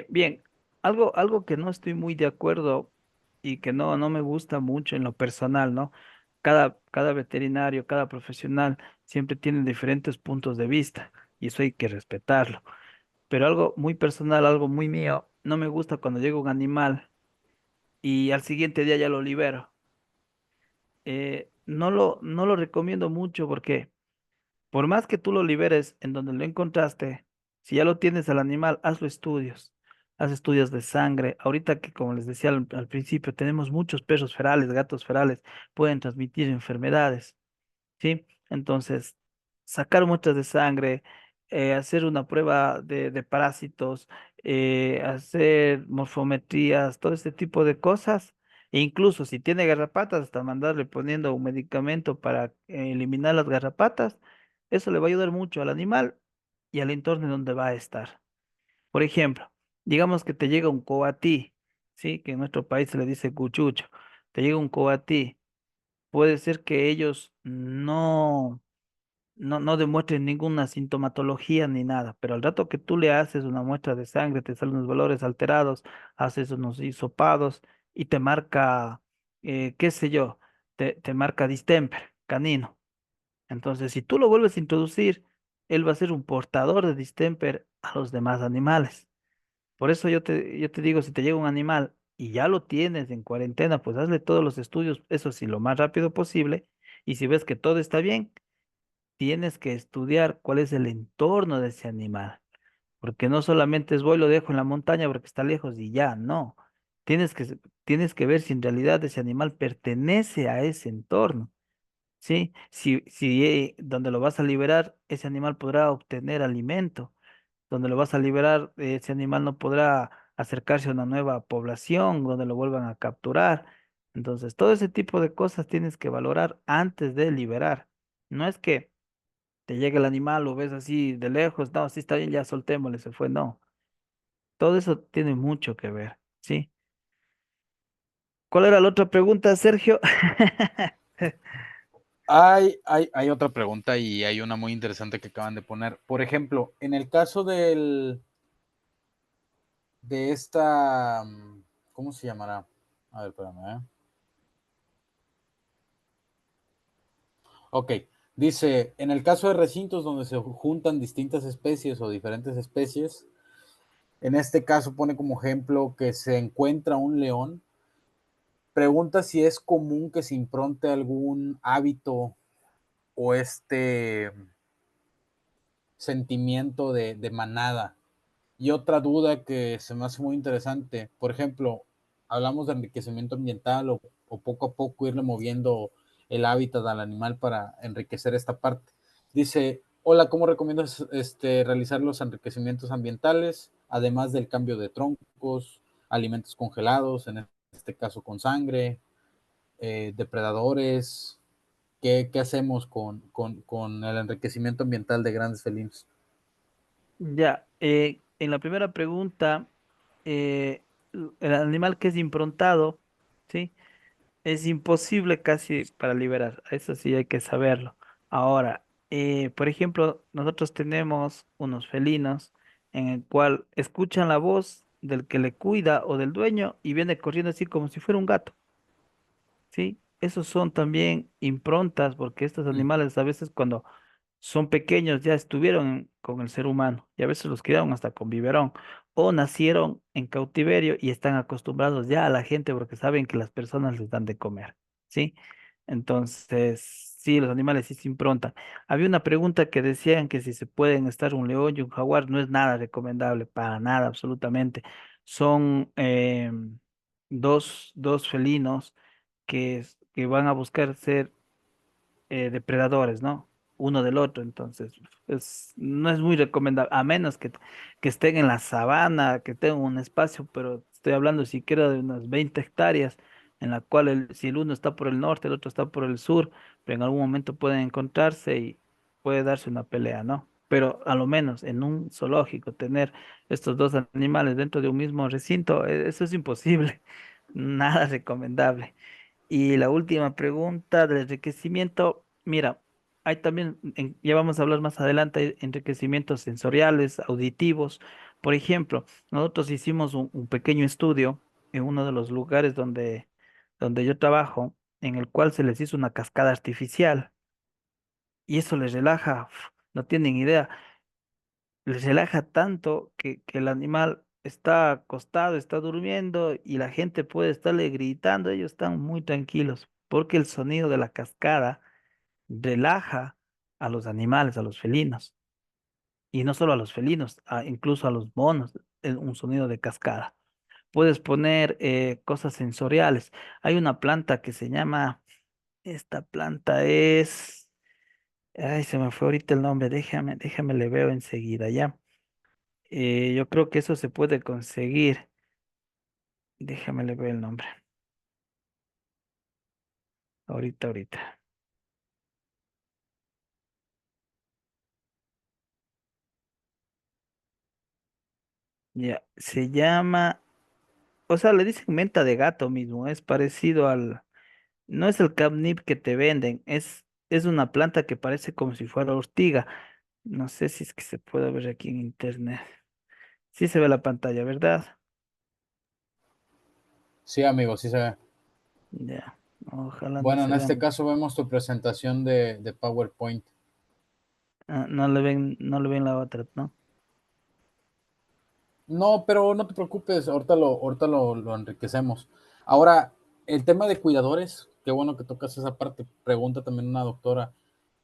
Bien, algo que no estoy muy de acuerdo y que no me gusta mucho en lo personal, ¿no? Cada veterinario, cada profesional siempre tiene diferentes puntos de vista y eso hay que respetarlo. Pero algo muy personal, algo muy mío, no me gusta cuando llega un animal y al siguiente día ya lo libero. No lo recomiendo mucho porque por más que tú lo liberes en donde lo encontraste, si ya lo tienes al animal, hazlo estudios. Haz estudios de sangre. Ahorita que, como les decía al principio, tenemos muchos perros ferales, gatos ferales, pueden transmitir enfermedades. ¿Sí? Entonces, sacar muestras de sangre, hacer una prueba de parásitos, hacer morfometrías, todo este tipo de cosas, e incluso si tiene garrapatas, hasta mandarle poniendo un medicamento para eliminar las garrapatas, eso le va a ayudar mucho al animal y al entorno en donde va a estar. Por ejemplo, digamos que te llega un coatí, ¿sí? Que en nuestro país se le dice cuchucho, te llega un coatí, puede ser que ellos no demuestren ninguna sintomatología ni nada, pero al rato que tú le haces una muestra de sangre, te salen unos valores alterados, haces unos hisopados y te marca, qué sé yo, te marca distemper canino. Entonces, si tú lo vuelves a introducir, él va a ser un portador de distemper a los demás animales. Por eso yo te digo, si te llega un animal y ya lo tienes en cuarentena, pues hazle todos los estudios, eso sí, lo más rápido posible. Y si ves que todo está bien, tienes que estudiar cuál es el entorno de ese animal, porque no solamente es voy, lo dejo en la montaña porque está lejos y ya, no. Tienes que ver si en realidad ese animal pertenece a ese entorno, ¿sí? Si donde lo vas a liberar, ese animal podrá obtener alimento, donde lo vas a liberar, ese animal no podrá acercarse a una nueva población, donde lo vuelvan a capturar. Entonces, todo ese tipo de cosas tienes que valorar antes de liberar. No es que te llega el animal, lo ves así de lejos, no, sí está bien, ya soltémosle, se fue, no. Todo eso tiene mucho que ver, ¿sí? ¿Cuál era la otra pregunta, Sergio? Hay otra pregunta y hay una muy interesante que acaban de poner. Por ejemplo, en el caso de esta, ¿cómo se llamará? A ver, espérame, ¿eh? Ok, dice, en el caso de recintos donde se juntan distintas especies o diferentes especies, en este caso pone como ejemplo que se encuentra un león. Pregunta si es común que se impronte algún hábito o sentimiento de manada. Y otra duda que se me hace muy interesante, por ejemplo, hablamos de enriquecimiento ambiental o poco a poco irle moviendo el hábitat al animal para enriquecer esta parte. Dice, hola, ¿cómo recomiendas realizar los enriquecimientos ambientales, además del cambio de troncos, alimentos congelados, en este caso con sangre, depredadores? ¿Qué hacemos con el enriquecimiento ambiental de grandes felinos? Ya, en la primera pregunta, el animal que es improntado, ¿sí? Es imposible casi para liberar, eso sí hay que saberlo. Ahora, por ejemplo, nosotros tenemos unos felinos en el cual escuchan la voz del que le cuida o del dueño y viene corriendo así como si fuera un gato. ¿Sí? Esos son también improntas, porque estos animales a veces cuando son pequeños ya estuvieron con el ser humano y a veces los criaron hasta con biberón o nacieron en cautiverio y están acostumbrados ya a la gente porque saben que las personas les dan de comer, ¿sí? Entonces, sí, los animales sí se improntan. Había una pregunta que decían que si se pueden estar un león y un jaguar, no es nada recomendable, para nada, absolutamente. Son dos felinos que van a buscar ser depredadores, ¿no? Uno del otro, entonces no es muy recomendable, a menos que estén en la sabana, que tengan un espacio, pero estoy hablando siquiera de unas 20 hectáreas, en la cual si el uno está por el norte, el otro está por el sur, pero en algún momento pueden encontrarse y puede darse una pelea, ¿no? Pero a lo menos en un zoológico tener estos dos animales dentro de un mismo recinto, eso es imposible, nada recomendable. Y la última pregunta del enriquecimiento, mira, hay también, ya vamos a hablar más adelante, hay enriquecimientos sensoriales, auditivos. Por ejemplo, nosotros hicimos un pequeño estudio en uno de los lugares donde yo trabajo, en el cual se les hizo una cascada artificial y eso les relaja, no tienen idea. les relaja tanto que el animal está acostado, está durmiendo y la gente puede estarle gritando, ellos están muy tranquilos porque el sonido de la cascada relaja a los animales, a los felinos, y no solo a los felinos, incluso a los monos, un sonido de cascada. Puedes poner cosas sensoriales. Hay una planta que se llama, esta planta es, ay, se me fue ahorita el nombre, déjame, le veo enseguida, ya. Yo creo que eso se puede conseguir. Déjame le ver el nombre. Ahorita. Ya, se llama, o sea, le dicen menta de gato mismo, es parecido al, no es el catnip que te venden, es una planta que parece como si fuera ortiga. No sé si es que se puede ver aquí en internet. Sí se ve la pantalla, ¿verdad? Sí, amigo, sí se ve. Ya, ojalá no Bueno, se en vea este mucho. caso vemos tu presentación de PowerPoint. No le ven la otra, ¿no? No, pero no te preocupes, ahorita lo enriquecemos. Ahora, el tema de cuidadores, qué bueno que tocas esa parte. Pregunta también una doctora.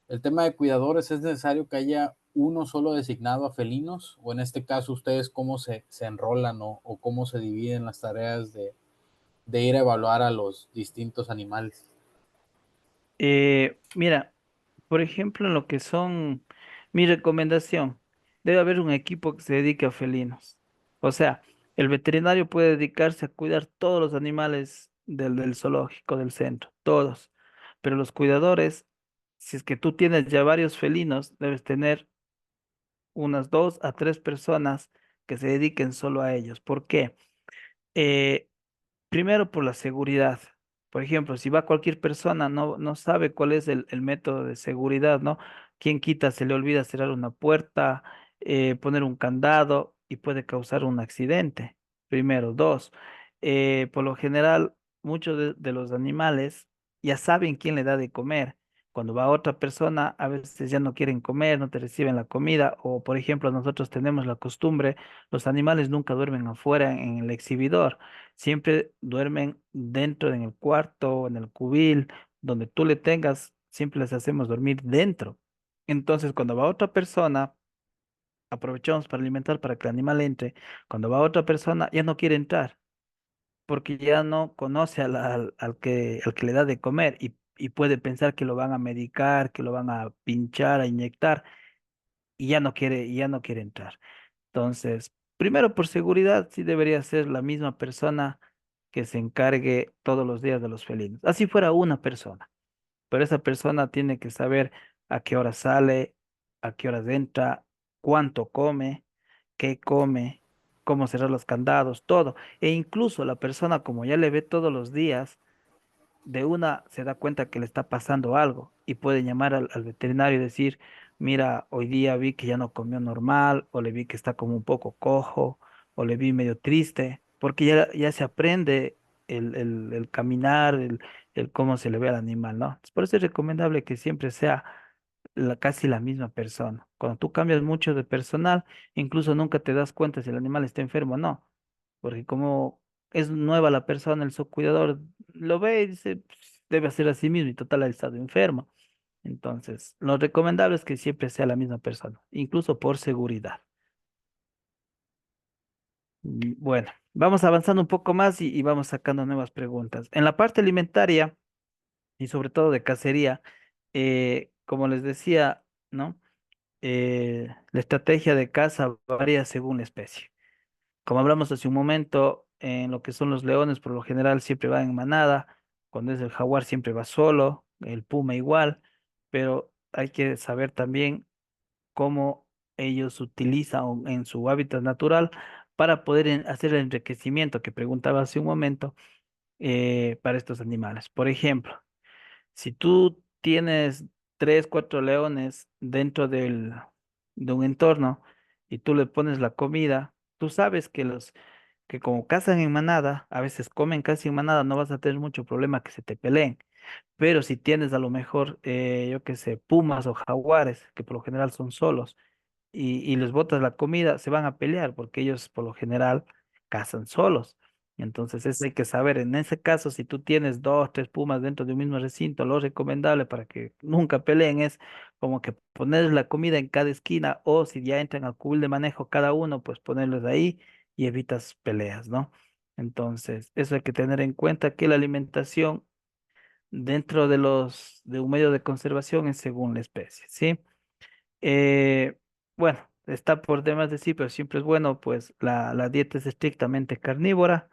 El tema de cuidadores, ¿es necesario que haya uno solo designado a felinos? O en este caso, ¿ustedes cómo se enrolan o cómo se dividen las tareas de ir a evaluar a los distintos animales? Mira, por ejemplo, en lo que son, mi recomendación, debe haber un equipo que se dedique a felinos. O sea, el veterinario puede dedicarse a cuidar todos los animales del zoológico, del centro, todos. Pero los cuidadores, si es que tú tienes ya varios felinos, debes tener unas 2 a 3 personas que se dediquen solo a ellos. ¿Por qué? Eh, Primero por la seguridad. Por ejemplo, si va cualquier persona, no sabe cuál es el método de seguridad, ¿no? Quien quita, se le olvida cerrar una puerta, poner un candado y puede causar un accidente. Primero. Dos, por lo general, muchos de los animales ya saben quién le da de comer. Cuando va otra persona, a veces ya no quieren comer, no te reciben la comida, o por ejemplo, nosotros tenemos la costumbre, los animales nunca duermen afuera en el exhibidor. Siempre duermen dentro en el cuarto, en el cubil, donde tú le tengas, siempre les hacemos dormir dentro. Entonces, cuando va otra persona, aprovechamos para alimentar para que el animal entre. Cuando va otra persona, ya no quiere entrar, porque ya no conoce al que le da de comer y puede pensar que lo van a medicar, que lo van a pinchar, a inyectar, y ya no quiere entrar. Entonces, primero por seguridad, sí debería ser la misma persona que se encargue todos los días de los felinos. Así fuera una persona, pero esa persona tiene que saber a qué hora sale, a qué horas entra, cuánto come, qué come, cómo cerrar los candados, todo. E incluso la persona, como ya le ve todos los días, de una se da cuenta que le está pasando algo y puede llamar al veterinario y decir, mira, hoy día vi que ya no comió normal, o le vi que está como un poco cojo, o le vi medio triste, porque ya se aprende el caminar, el cómo se le ve al animal, ¿no? Por eso es recomendable que siempre sea casi la misma persona. Cuando tú cambias mucho de personal, incluso nunca te das cuenta si el animal está enfermo o no, porque como es nueva la persona, el cuidador lo ve y dice, "Pues, debe hacer así mismo y total ha estado enfermo". Entonces, lo recomendable es que siempre sea la misma persona, incluso por seguridad. Bueno, vamos avanzando un poco más y vamos sacando nuevas preguntas. En la parte alimentaria y sobre todo de cacería, como les decía, ¿no? La estrategia de caza varía según la especie. Como hablamos hace un momento, en lo que son los leones, por lo general siempre van en manada, cuando es el jaguar siempre va solo, el puma igual, pero hay que saber también cómo ellos utilizan en su hábitat natural para poder hacer el enriquecimiento que preguntaba hace un momento para estos animales. Por ejemplo, si tú tienes 3, 4 leones dentro de un entorno y tú le pones la comida, tú sabes que como cazan en manada, a veces comen casi en manada, no vas a tener mucho problema que se te peleen. Pero si tienes a lo mejor, yo qué sé, pumas o jaguares, que por lo general son solos, y les botas la comida, se van a pelear porque ellos por lo general cazan solos. Entonces eso hay que saber. En ese caso, si tú tienes dos, tres pumas dentro de un mismo recinto, lo recomendable para que nunca peleen es como que ponerles la comida en cada esquina o si ya entran al cubil de manejo cada uno, pues ponerlos ahí y evitas peleas, ¿no? Entonces, eso hay que tener en cuenta que la alimentación dentro de un medio de conservación es según la especie, ¿sí? Eh, bueno, está por demás decir, pero siempre es bueno, pues la dieta es estrictamente carnívora.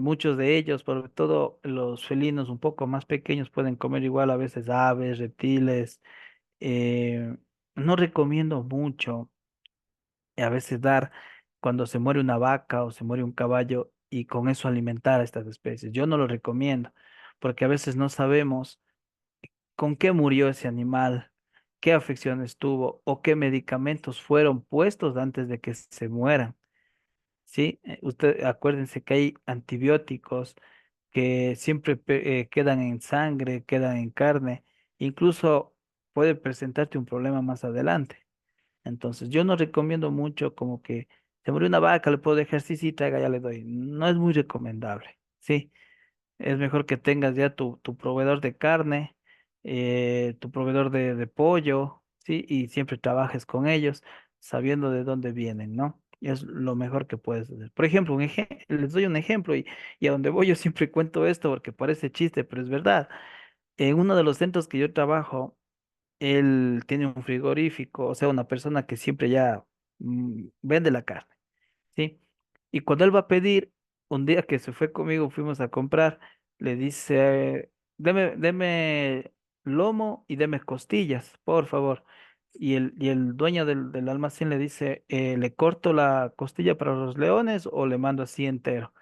Muchos de ellos, sobre todo los felinos un poco más pequeños, pueden comer igual a veces aves, reptiles. Eh, no recomiendo mucho a veces dar cuando se muere una vaca o se muere un caballo y con eso alimentar a estas especies. Yo no lo recomiendo porque a veces no sabemos con qué murió ese animal, qué afecciones tuvo o qué medicamentos fueron puestos antes de que se mueran. ¿Sí? Usted acuérdense que hay antibióticos que siempre quedan en sangre, quedan en carne, incluso puede presentarte un problema más adelante. Entonces, yo no recomiendo mucho como que se murió una vaca, le puedo dejar, sí, sí, traiga, ya le doy. No es muy recomendable, ¿sí? Es mejor que tengas ya tu proveedor de carne, tu proveedor de pollo, ¿sí? Y siempre trabajes con ellos sabiendo de dónde vienen, ¿no? Es lo mejor que puedes hacer. Por ejemplo, les doy un ejemplo y a donde voy yo siempre cuento esto porque parece chiste, pero es verdad. En uno de los centros que yo trabajo, él tiene un frigorífico, o sea, una persona que siempre ya vende la carne. ¿Sí? Y cuando él va a pedir, un día que se fue conmigo, fuimos a comprar, le dice, deme lomo y deme costillas, por favor. Y el dueño del almacén le dice, ¿le corto la costilla para los leones o le mando así entero?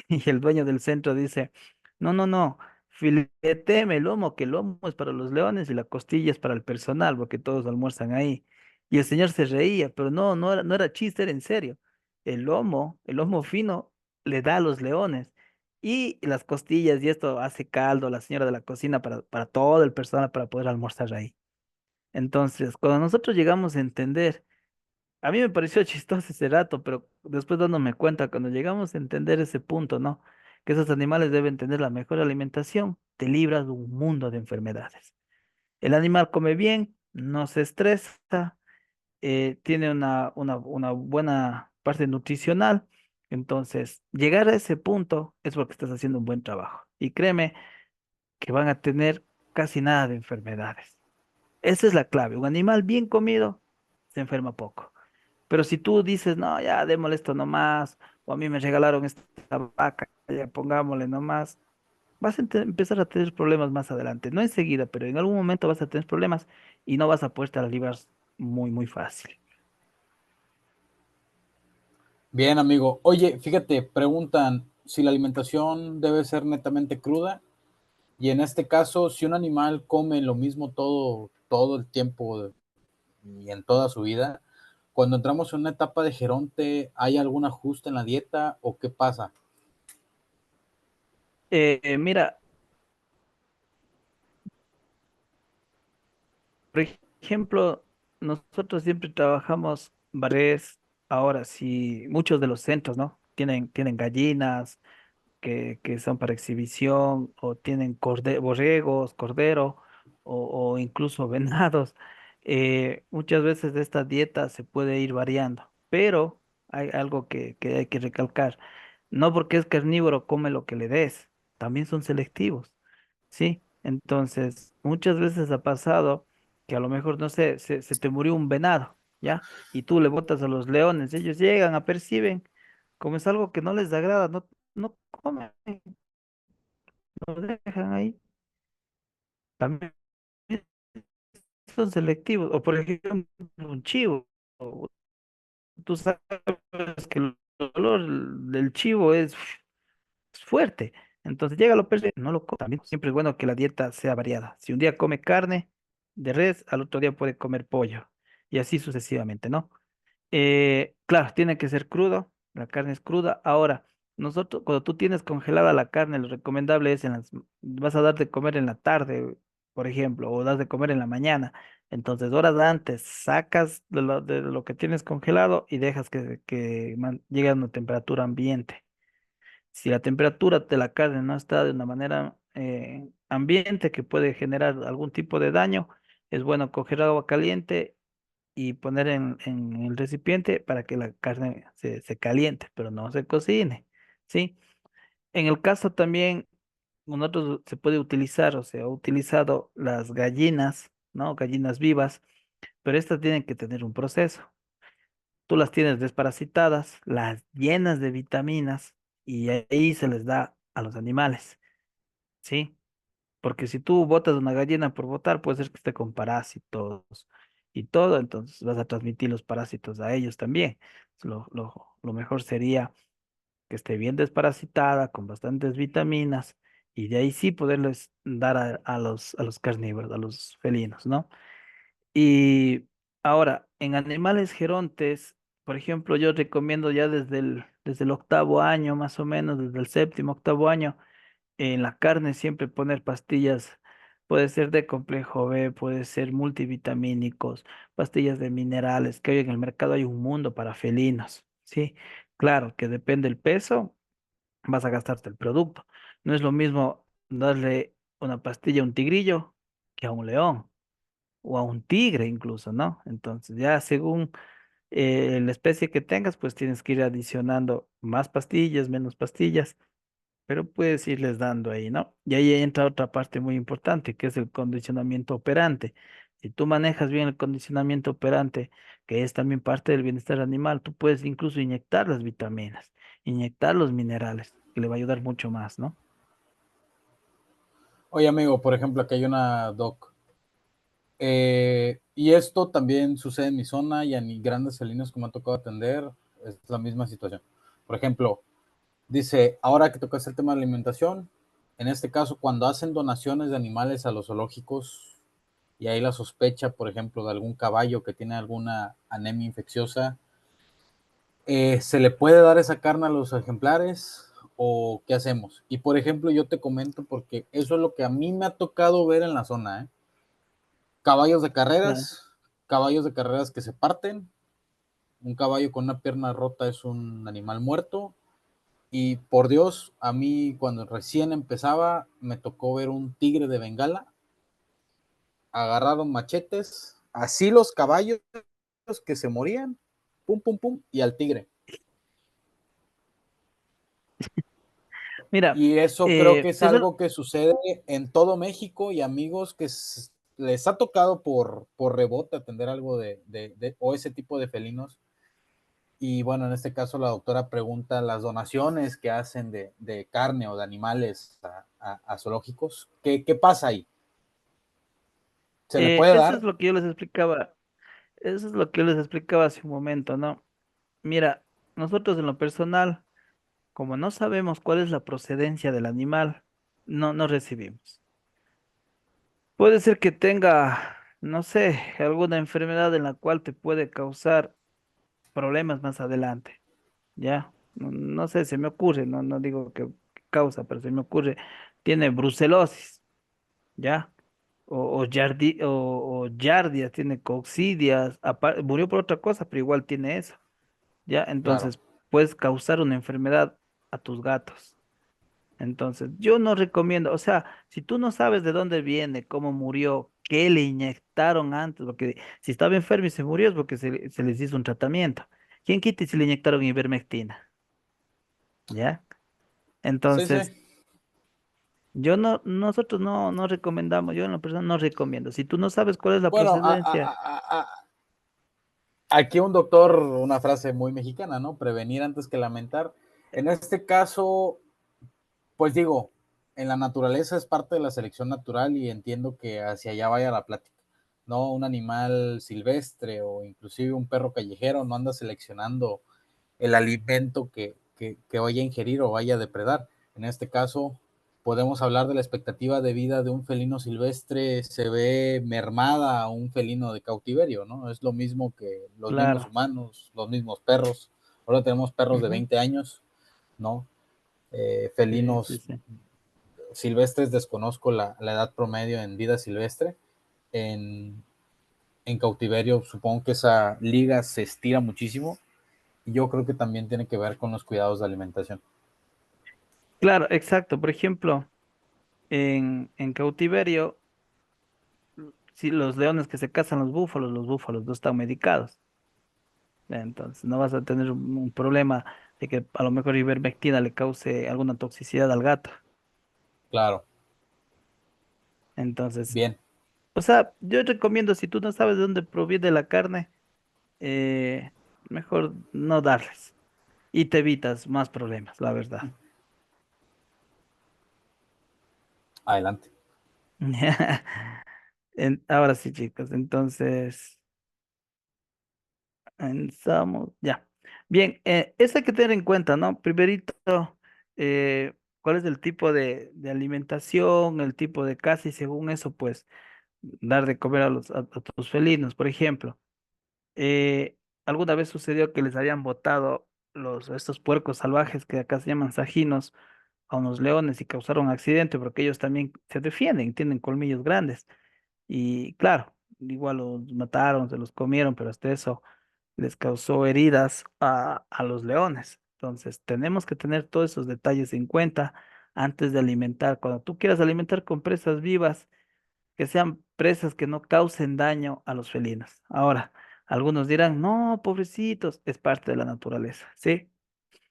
Y el dueño del centro dice, no, no, no, filetéeme el lomo, que el lomo es para los leones y la costilla es para el personal, porque todos almuerzan ahí. Y el señor se reía, pero no, no era chiste, era en serio. El lomo fino le da a los leones y las costillas y esto hace caldo la señora de la cocina para todo el personal para poder almorzar ahí. Entonces, cuando nosotros llegamos a entender, a mí me pareció chistoso ese rato, pero después dándome cuenta, cuando llegamos a entender ese punto, ¿no? Que esos animales deben tener la mejor alimentación, te libras de un mundo de enfermedades. El animal come bien, no se estresa, tiene una buena parte nutricional. Entonces, llegar a ese punto es porque estás haciendo un buen trabajo. Y créeme que van a tener casi nada de enfermedades. Esa es la clave. Un animal bien comido se enferma poco. Pero si tú dices, no, ya démosle esto nomás, o a mí me regalaron esta vaca, ya pongámosle nomás, vas a empezar a tener problemas más adelante. No enseguida, pero en algún momento vas a tener problemas y no vas a poder las librar muy, muy fácil. Bien, amigo. Oye, fíjate, preguntan si la alimentación debe ser netamente cruda y en este caso, si un animal come lo mismo todo el tiempo y en toda su vida, cuando entramos en una etapa de geronte, ¿hay algún ajuste en la dieta o qué pasa? Mira, por ejemplo, nosotros siempre trabajamos bares, ahora sí, muchos de los centros, ¿no? Tienen gallinas que son para exhibición, o tienen borregos, cordero, o incluso venados. Muchas veces de esta dieta se puede ir variando, pero hay algo que hay que recalcar. No porque es carnívoro come lo que le des, también son selectivos. ¿Sí? Entonces, muchas veces ha pasado que a lo mejor, no sé, se te murió un venado, ¿ya? Y tú le botas a los leones, ellos llegan, aperciben, como es algo que no les agrada, no comen, lo dejan ahí. También son selectivos. O por ejemplo, un chivo. Tú sabes que el olor del chivo es fuerte. Entonces llega lo percibe, no lo come. También siempre es bueno que la dieta sea variada. Si un día come carne de res, al otro día puede comer pollo. Y así sucesivamente, ¿no? Claro, tiene que ser crudo. La carne es cruda. Ahora, cuando tú tienes congelada la carne, lo recomendable es vas a dar de comer en la tarde. por ejemplo, o das de comer en la mañana. Entonces, horas antes sacas de lo que tienes congelado y dejas que llegue a una temperatura ambiente. Si la temperatura de la carne no está de una manera ambiente que puede generar algún tipo de daño, es bueno coger agua caliente y poner en el recipiente para que la carne se caliente, pero no se cocine, ¿sí? En el caso también, nosotros se puede utilizar, o sea, ha utilizado las gallinas, ¿no? Gallinas vivas, pero estas tienen que tener un proceso. Tú las tienes desparasitadas, las llenas de vitaminas y ahí se les da a los animales, ¿sí? Porque si tú botas una gallina por botar, puede ser que esté con parásitos y todo, entonces vas a transmitir los parásitos a ellos también. Lo mejor sería que esté bien desparasitada, con bastantes vitaminas, y de ahí sí poderles dar a los carnívoros, a los felinos, ¿no? Y ahora, en animales gerontes, por ejemplo, yo recomiendo ya desde el octavo año, más o menos, desde el séptimo, octavo año, en la carne siempre poner pastillas, puede ser de complejo B, puede ser multivitamínicos, pastillas de minerales, que hoy en el mercado hay un mundo para felinos, ¿sí? Claro que depende del peso, vas a gastarte el producto. No es lo mismo darle una pastilla a un tigrillo que a un león o a un tigre incluso, ¿no? Entonces ya según la especie que tengas, pues tienes que ir adicionando más pastillas, menos pastillas, pero puedes irles dando ahí, ¿no? Y ahí entra otra parte muy importante, que es el condicionamiento operante. Si tú manejas bien el condicionamiento operante, que es también parte del bienestar animal, tú puedes incluso inyectar las vitaminas, inyectar los minerales, que le va a ayudar mucho más, ¿no? Oye, amigo, por ejemplo, aquí hay una doc. Y esto también sucede en mi zona y en grandes felinos que me ha tocado atender. Es la misma situación. Por ejemplo, dice, ahora que tocas el tema de alimentación, en este caso, cuando hacen donaciones de animales a los zoológicos y hay la sospecha, por ejemplo, de algún caballo que tiene alguna anemia infecciosa, ¿se le puede dar esa carne a los ejemplares o qué hacemos? Y por ejemplo, yo te comento porque eso es lo que a mí me ha tocado ver en la zona, ¿eh? Caballos de Claro. carreras, caballos de carreras que se parten, un caballo con una pierna rota es un animal muerto, y por Dios, a mí cuando recién empezaba me tocó ver un tigre de Bengala, agarraron machetes, así los caballos que se morían, pum, pum, pum, y al tigre. Mira, Y eso creo que es eso, algo que sucede en todo México y amigos que les ha tocado por rebote atender algo o ese tipo de felinos. Y bueno, en este caso la doctora pregunta las donaciones que hacen de carne o de animales a zoológicos. ¿Qué pasa ahí? ¿Se le puede eso es dar? lo que yo les explicaba, eso es lo que yo les explicaba hace un momento, ¿no? Mira, nosotros en lo personal, como no sabemos cuál es la procedencia del animal, no recibimos. Puede ser que tenga, no sé, alguna enfermedad en la cual te puede causar problemas más adelante, ¿ya? No sé, se me ocurre, no digo que causa, pero se me ocurre, tiene brucelosis, ¿ya? O yardias, tiene coccidias, murió por otra cosa, pero igual tiene eso, ¿ya? Claro. Entonces, puedes causar una enfermedad a tus gatos. Entonces, yo no recomiendo, o sea, si tú no sabes de dónde viene, cómo murió, qué le inyectaron antes, porque si estaba enfermo y se murió es porque se les hizo un tratamiento. ¿Quién quita y si le inyectaron ivermectina? ¿Ya? Sí, sí. Entonces, nosotros no recomendamos, yo en la persona no recomiendo. Si tú no sabes cuál es la Bueno, procedencia, aquí un doctor, una frase muy mexicana, ¿no? Prevenir antes que lamentar. En este caso, pues digo, en la naturaleza es parte de la selección natural y entiendo que hacia allá vaya la plática. No, un animal silvestre o inclusive un perro callejero no anda seleccionando el alimento que vaya a ingerir o vaya a depredar. En este caso, podemos hablar de la expectativa de vida de un felino silvestre se ve mermada a un felino de cautiverio, ¿no? Es lo mismo que los mismos claro. humanos, los mismos perros. Ahora tenemos perros de Ujú. 20 años, ¿no? Sí, sí, Felinos sí. silvestres desconozco la edad promedio en vida silvestre. En, en cautiverio supongo que esa liga se estira muchísimo y yo creo que también tiene que ver con los cuidados de alimentación. Claro, exacto. Por ejemplo, en cautiverio, si los leones que se cazan los búfalos no están medicados. Entonces no vas a tener un problema de que a lo mejor ivermectina le cause alguna toxicidad al gato. Claro, Entonces, bien, o sea, yo recomiendo, si tú no sabes de dónde proviene la carne, eh, mejor no darles y te evitas más problemas, la verdad. adelante. Ahora sí, chicos, entonces, empezamos, ya. Bien, eso hay que tener en cuenta, ¿no? Primerito, cuál es el tipo de alimentación, el tipo de caza y según eso, pues, dar de comer a tus felinos, por ejemplo. ¿Alguna vez sucedió que les habían botado estos puercos salvajes que acá se llaman sajinos a unos leones y causaron accidente porque ellos también se defienden, tienen colmillos grandes? Y claro, igual los mataron, se los comieron, pero hasta eso les causó heridas a los leones. Entonces, tenemos que tener todos esos detalles en cuenta antes de alimentar. Cuando tú quieras alimentar con presas vivas, que sean presas que no causen daño a los felinos. Ahora, algunos dirán, no, pobrecitos, es parte de la naturaleza, ¿sí?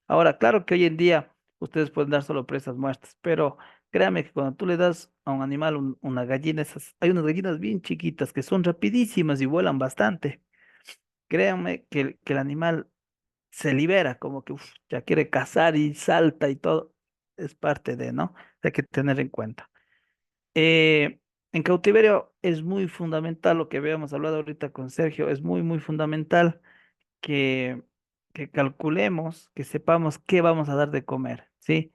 Ahora, claro que hoy en día ustedes pueden dar solo presas muertas, pero créame que cuando tú le das a un animal una gallina, hay unas gallinas bien chiquitas que son rapidísimas y vuelan bastante. Créanme que el animal se libera, como que uf, ya quiere cazar y salta y todo. Es parte de, ¿no? Hay que tener en cuenta. Eh, en cautiverio es muy fundamental lo que habíamos hablado ahorita con Sergio, es muy, muy fundamental que, que calculemos, que sepamos qué vamos a dar de comer, ¿sí?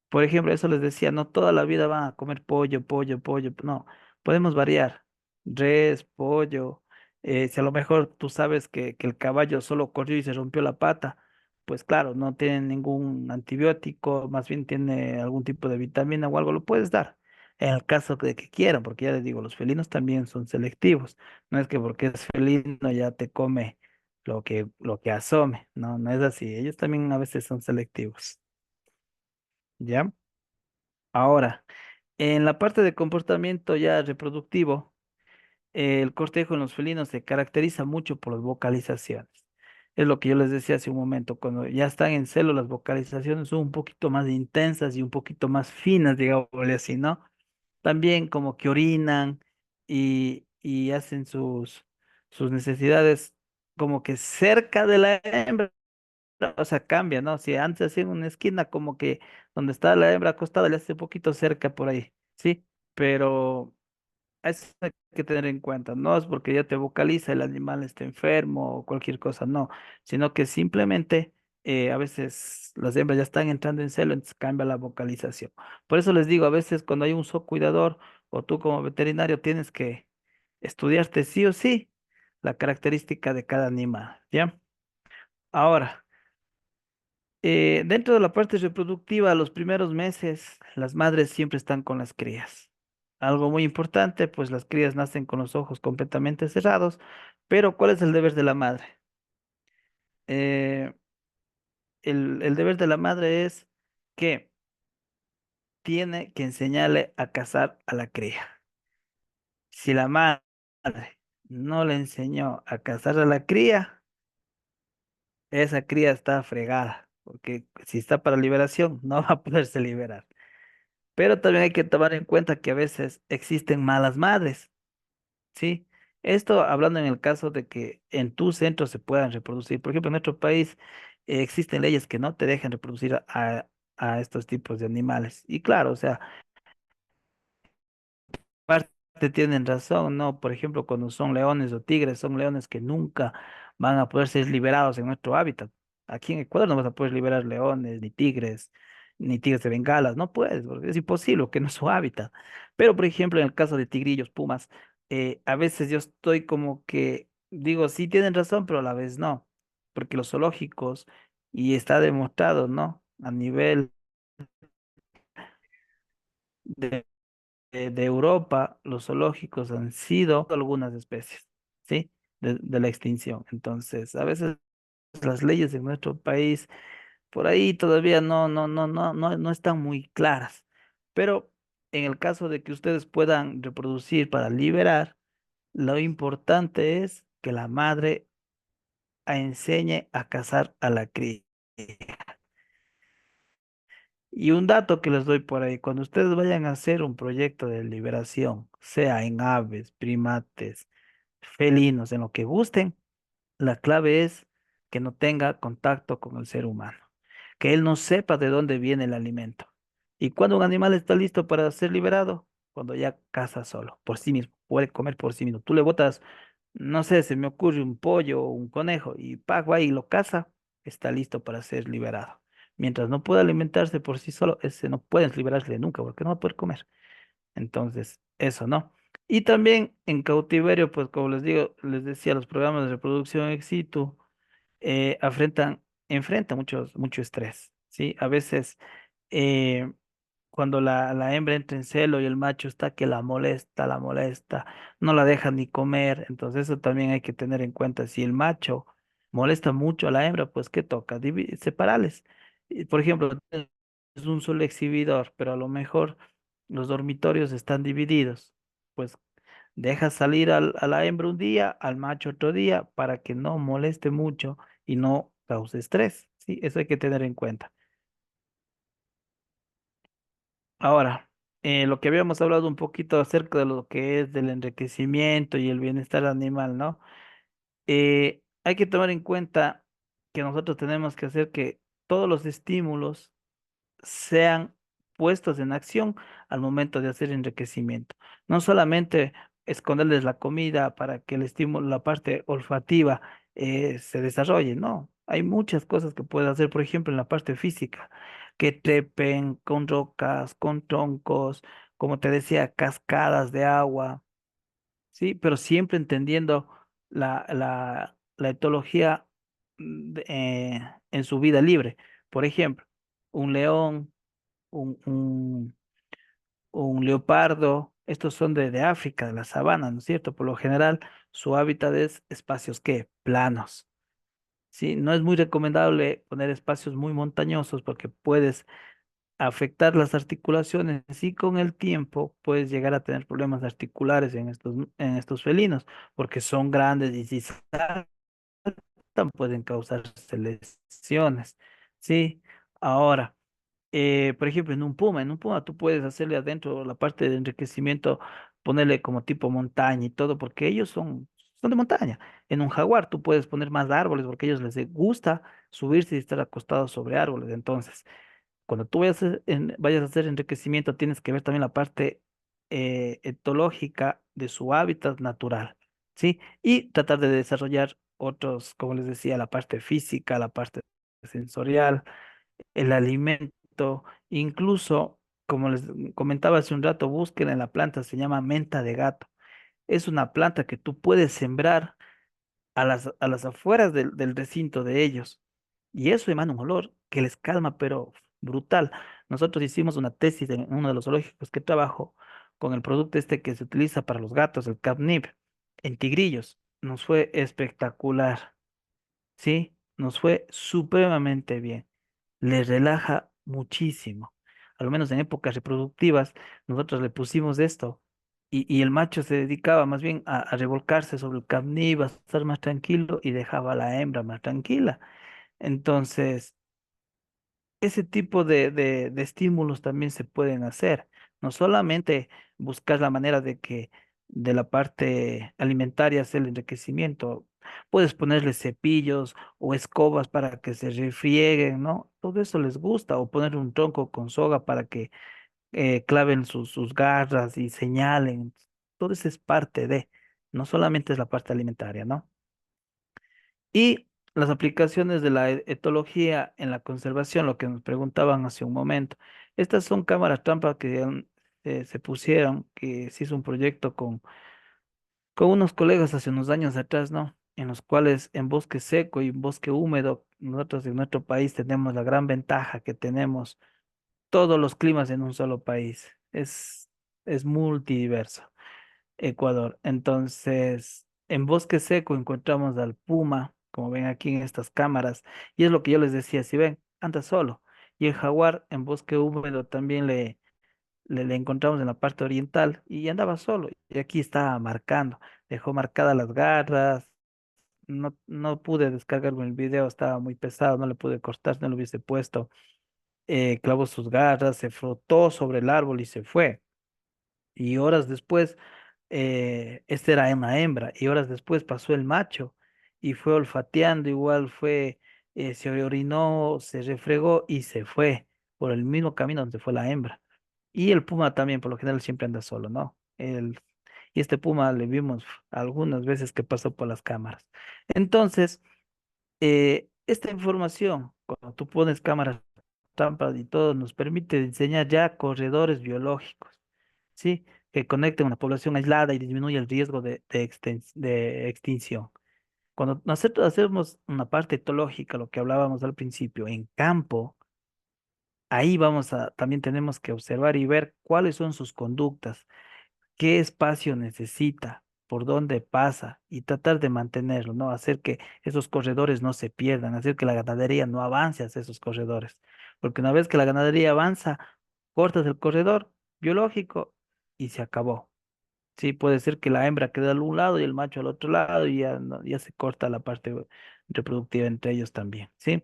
Por ejemplo, eso les decía, no toda la vida van a comer pollo, pollo, pollo, no, podemos variar, res, pollo, si a lo mejor tú sabes que el caballo solo corrió y se rompió la pata, pues claro, no tiene ningún antibiótico, más bien tiene algún tipo de vitamina o algo, lo puedes dar, en el caso de que quieran, porque ya les digo, los felinos también son selectivos, no es que porque es felino ya te come lo que asome, no, no es así, ellos también a veces son selectivos, ¿ya? Ahora, en la parte de comportamiento ya reproductivo, el cortejo en los felinos se caracteriza mucho por las vocalizaciones. Es lo que yo les decía hace un momento, cuando ya están en celo, las vocalizaciones son un poquito más intensas y un poquito más finas, digámosle así, ¿no? También como que orinan y hacen sus necesidades como que cerca de la hembra, o sea, cambia, ¿no? Si antes hacía en una esquina, como que donde está la hembra acostada, le hace un poquito cerca por ahí, ¿sí? Pero eso hay que tener en cuenta, no es porque ya te vocaliza el animal está enfermo o cualquier cosa, no, sino que simplemente a veces las hembras ya están entrando en celo, entonces cambia la vocalización. Por eso les digo, a veces cuando hay un zoocuidador o tú como veterinario tienes que estudiarte sí o sí la característica de cada animal, ¿ya? Ahora. Dentro de la parte reproductiva, los primeros meses, las madres siempre están con las crías. Algo muy importante, pues las crías nacen con los ojos completamente cerrados, pero ¿cuál es el deber de la madre? Eh, el deber de la madre es que tiene que enseñarle a cazar a la cría. Si la madre no le enseñó a cazar a la cría, esa cría está fregada, porque si está para liberación, no va a poderse liberar. Pero también hay que tomar en cuenta que a veces existen malas madres, ¿sí? Esto hablando en el caso de que en tu centro se puedan reproducir. Por ejemplo, en nuestro país existen leyes que no te dejan reproducir a estos tipos de animales. Y claro, o sea, parte tienen razón, ¿no? Por ejemplo, cuando son leones o tigres, son leones que nunca van a poder ser liberados en nuestro hábitat. Aquí en Ecuador no vas a poder liberar leones, ni tigres de bengalas, no puedes, porque es imposible, que no es su hábitat. Pero, por ejemplo, en el caso de tigrillos, pumas, a veces yo estoy como que digo, sí tienen razón, pero a la vez no, porque los zoológicos, y está demostrado, ¿no? A nivel de, de Europa, los zoológicos han sido algunas especies, ¿sí? De la extinción. Entonces, a veces las leyes en nuestro país por ahí todavía no están muy claras. Pero en el caso de que ustedes puedan reproducir para liberar, lo importante es que la madre enseñe a cazar a la cría. Y un dato que les doy por ahí, cuando ustedes vayan a hacer un proyecto de liberación, sea en aves, primates, felinos, en lo que gusten, la clave es que no tenga contacto con el ser humano, que él no sepa de dónde viene el alimento. Y cuando un animal está listo para ser liberado, cuando ya caza solo, por sí mismo, puede comer por sí mismo. Tú le botas, no sé, se me ocurre un pollo o un conejo y va y lo caza, está listo para ser liberado. Mientras no pueda alimentarse por sí solo, ese no puedes liberarle nunca porque no va a poder comer. Entonces, eso, ¿no? Y también en cautiverio, pues como les digo, les decía, los programas de reproducción ex situ enfrentan mucho estrés, ¿sí? A veces, eh, cuando la hembra entra en celo y el macho está que la molesta, no la deja ni comer, entonces eso también hay que tener en cuenta. Si el macho molesta mucho a la hembra, pues ¿qué toca? Separarles. Y, por ejemplo, es un solo exhibidor, pero a lo mejor los dormitorios están divididos. Pues deja salir a la hembra un día, al macho otro día, para que no moleste mucho y no cause estrés. Sí, eso hay que tener en cuenta. Ahora, lo que habíamos hablado un poquito acerca de lo que es del enriquecimiento y el bienestar animal, ¿no? Hay que tomar en cuenta que nosotros tenemos que hacer que todos los estímulos sean puestos en acción al momento de hacer enriquecimiento. No solamente esconderles la comida para que el estímulo, la parte olfativa se desarrolle, no. Hay muchas cosas que puedes hacer, por ejemplo, en la parte física, que trepen con rocas, con troncos, como te decía, cascadas de agua, ¿sí? Pero siempre entendiendo la etología en su vida libre. Por ejemplo, un león, un, un, un leopardo, estos son de África, de la sabana, ¿no es cierto? Por lo general, su hábitat es espacios que planos. Sí, no es muy recomendable poner espacios muy montañosos porque puedes afectar las articulaciones y con el tiempo puedes llegar a tener problemas articulares en estos felinos porque son grandes y si saltan pueden causarse lesiones. Sí, ahora. Por ejemplo, en un puma tú puedes hacerle adentro la parte de enriquecimiento, ponerle como tipo montaña y todo, porque ellos son de montaña. En un jaguar tú puedes poner más árboles porque a ellos les gusta subirse y estar acostados sobre árboles. Entonces, cuando tú vayas a hacer enriquecimiento, tienes que ver también la parte etológica de su hábitat natural, ¿sí? Y tratar de desarrollar otros, como les decía, la parte física, la parte sensorial, el alimento, incluso, como les comentaba hace un rato, busquen en la planta, se llama menta de gato. Es una planta que tú puedes sembrar a las afueras del recinto de ellos. Y eso emana un olor que les calma, pero brutal. Nosotros hicimos una tesis en uno de los zoológicos que trabajo con el producto este que se utiliza para los gatos, el catnip, en tigrillos. Nos fue espectacular, ¿sí? Nos fue supremamente bien, le relaja muchísimo. Al menos en épocas reproductivas, nosotros le pusimos esto y el macho se dedicaba más bien a revolcarse sobre el carnívoro, a estar más tranquilo y dejaba a la hembra más tranquila. Entonces, ese tipo de estímulos también se pueden hacer. No solamente buscar la manera de que de la parte alimentaria sea el enriquecimiento. Puedes ponerle cepillos o escobas para que se refrieguen, ¿no? Todo eso les gusta. O poner un tronco con soga para que claven sus garras y señalen. Todo eso es parte de, no solamente es la parte alimentaria, ¿no? Y las aplicaciones de la etología en la conservación, lo que nos preguntaban hace un momento. Estas son cámaras trampa que se pusieron, que se hizo un proyecto con unos colegas hace unos años atrás, ¿no? En los cuales en bosque seco y en bosque húmedo, nosotros en nuestro país tenemos la gran ventaja que tenemos todos los climas en un solo país. es, es multidiverso. Ecuador. Entonces, en bosque seco encontramos al puma, como ven aquí en estas cámaras, y es lo que yo les decía, si ven, anda solo. Y el jaguar en bosque húmedo también le encontramos en la parte oriental y andaba solo. Y aquí estaba marcando, dejó marcadas las garras. No pude descargarme el video, estaba muy pesado, no le pude cortar, no lo hubiese puesto. Clavó sus garras, se frotó sobre el árbol y se fue. Y horas después, esta era una hembra, y horas después pasó el macho y fue olfateando, igual fue, se orinó, se refregó y se fue por el mismo camino donde fue la hembra. Y el puma también, por lo general, siempre anda solo, ¿no? Y este puma le vimos algunas veces que pasó por las cámaras. Entonces, esta información, cuando tú pones cámaras, trampas y todo, nos permite diseñar ya corredores biológicos. ¿Sí? Que conecten una población aislada y disminuye el riesgo de extinción. Cuando nosotros hacemos una parte etológica, lo que hablábamos al principio, en campo, ahí también tenemos que observar y ver cuáles son sus conductas, qué espacio necesita, por dónde pasa y tratar de mantenerlo, ¿no? Hacer que esos corredores no se pierdan, hacer que la ganadería no avance hacia esos corredores. Porque una vez que la ganadería avanza, cortas el corredor biológico y se acabó. Sí, puede ser que la hembra quede al un lado y el macho al otro lado y ya, ya se corta la parte reproductiva entre ellos también, ¿sí?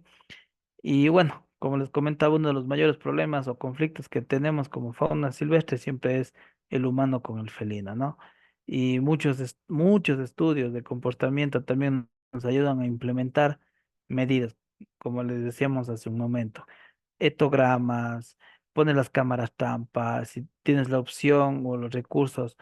Y bueno, como les comentaba, uno de los mayores problemas o conflictos que tenemos como fauna silvestre siempre es el humano con el felino, ¿no? Y muchos estudios de comportamiento también nos ayudan a implementar medidas, como les decíamos hace un momento, etogramas, pones las cámaras trampa, si tienes la opción o los recursos,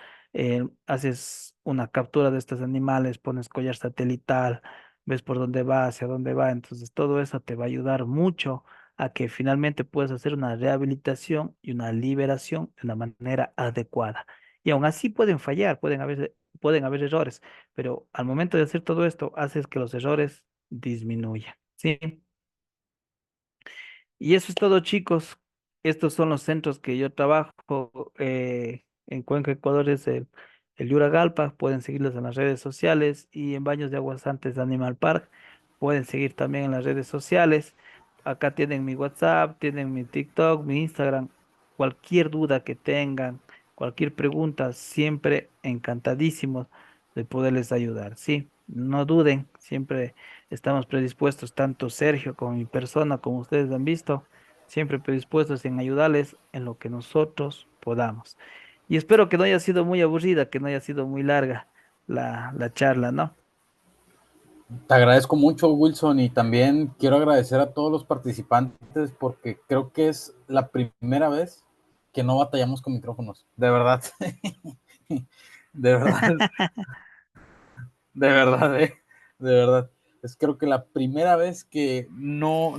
haces una captura de estos animales, pones collar satelital, ves por dónde va, hacia dónde va, entonces todo eso te va a ayudar mucho a que finalmente puedas hacer una rehabilitación y una liberación de una manera adecuada. Y aún así pueden fallar, pueden haber errores, pero al momento de hacer todo esto, haces que los errores disminuyan. ¿Sí? Y eso es todo, chicos. Estos son los centros que yo trabajo en Cuenca, Ecuador, es el Yuragalpa. Pueden seguirlos en las redes sociales y en Baños de Aguas Santas Animal Park. Pueden seguir también en las redes sociales. Acá tienen mi WhatsApp, tienen mi TikTok, mi Instagram. Cualquier duda que tengan, cualquier pregunta, siempre encantadísimos de poderles ayudar. Sí, no duden, siempre estamos predispuestos, tanto Sergio como mi persona, como ustedes han visto, siempre predispuestos en ayudarles en lo que nosotros podamos. Y espero que no haya sido muy aburrida, que no haya sido muy larga la charla, ¿no? Te agradezco mucho, Wilson, y también quiero agradecer a todos los participantes porque creo que es la primera vez que no batallamos con micrófonos. De verdad. De verdad. De verdad, de verdad. Es creo que la primera vez que no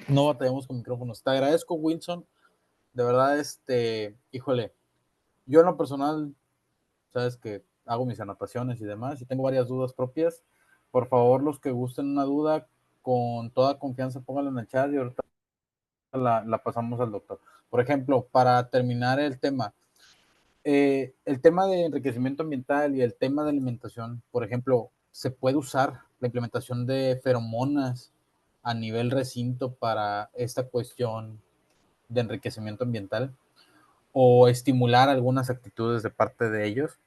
batallamos con micrófonos. Te agradezco, Wilson. De verdad, híjole, yo en lo personal, sabes que hago mis anotaciones y demás, y tengo varias dudas propias. Por favor, los que gusten una duda, con toda confianza, pónganla en el chat y ahorita la pasamos al doctor. Por ejemplo, para terminar el tema de enriquecimiento ambiental y el tema de alimentación, por ejemplo, ¿se puede usar la implementación de feromonas a nivel recinto para esta cuestión de enriquecimiento ambiental o estimular algunas actitudes de parte de ellos?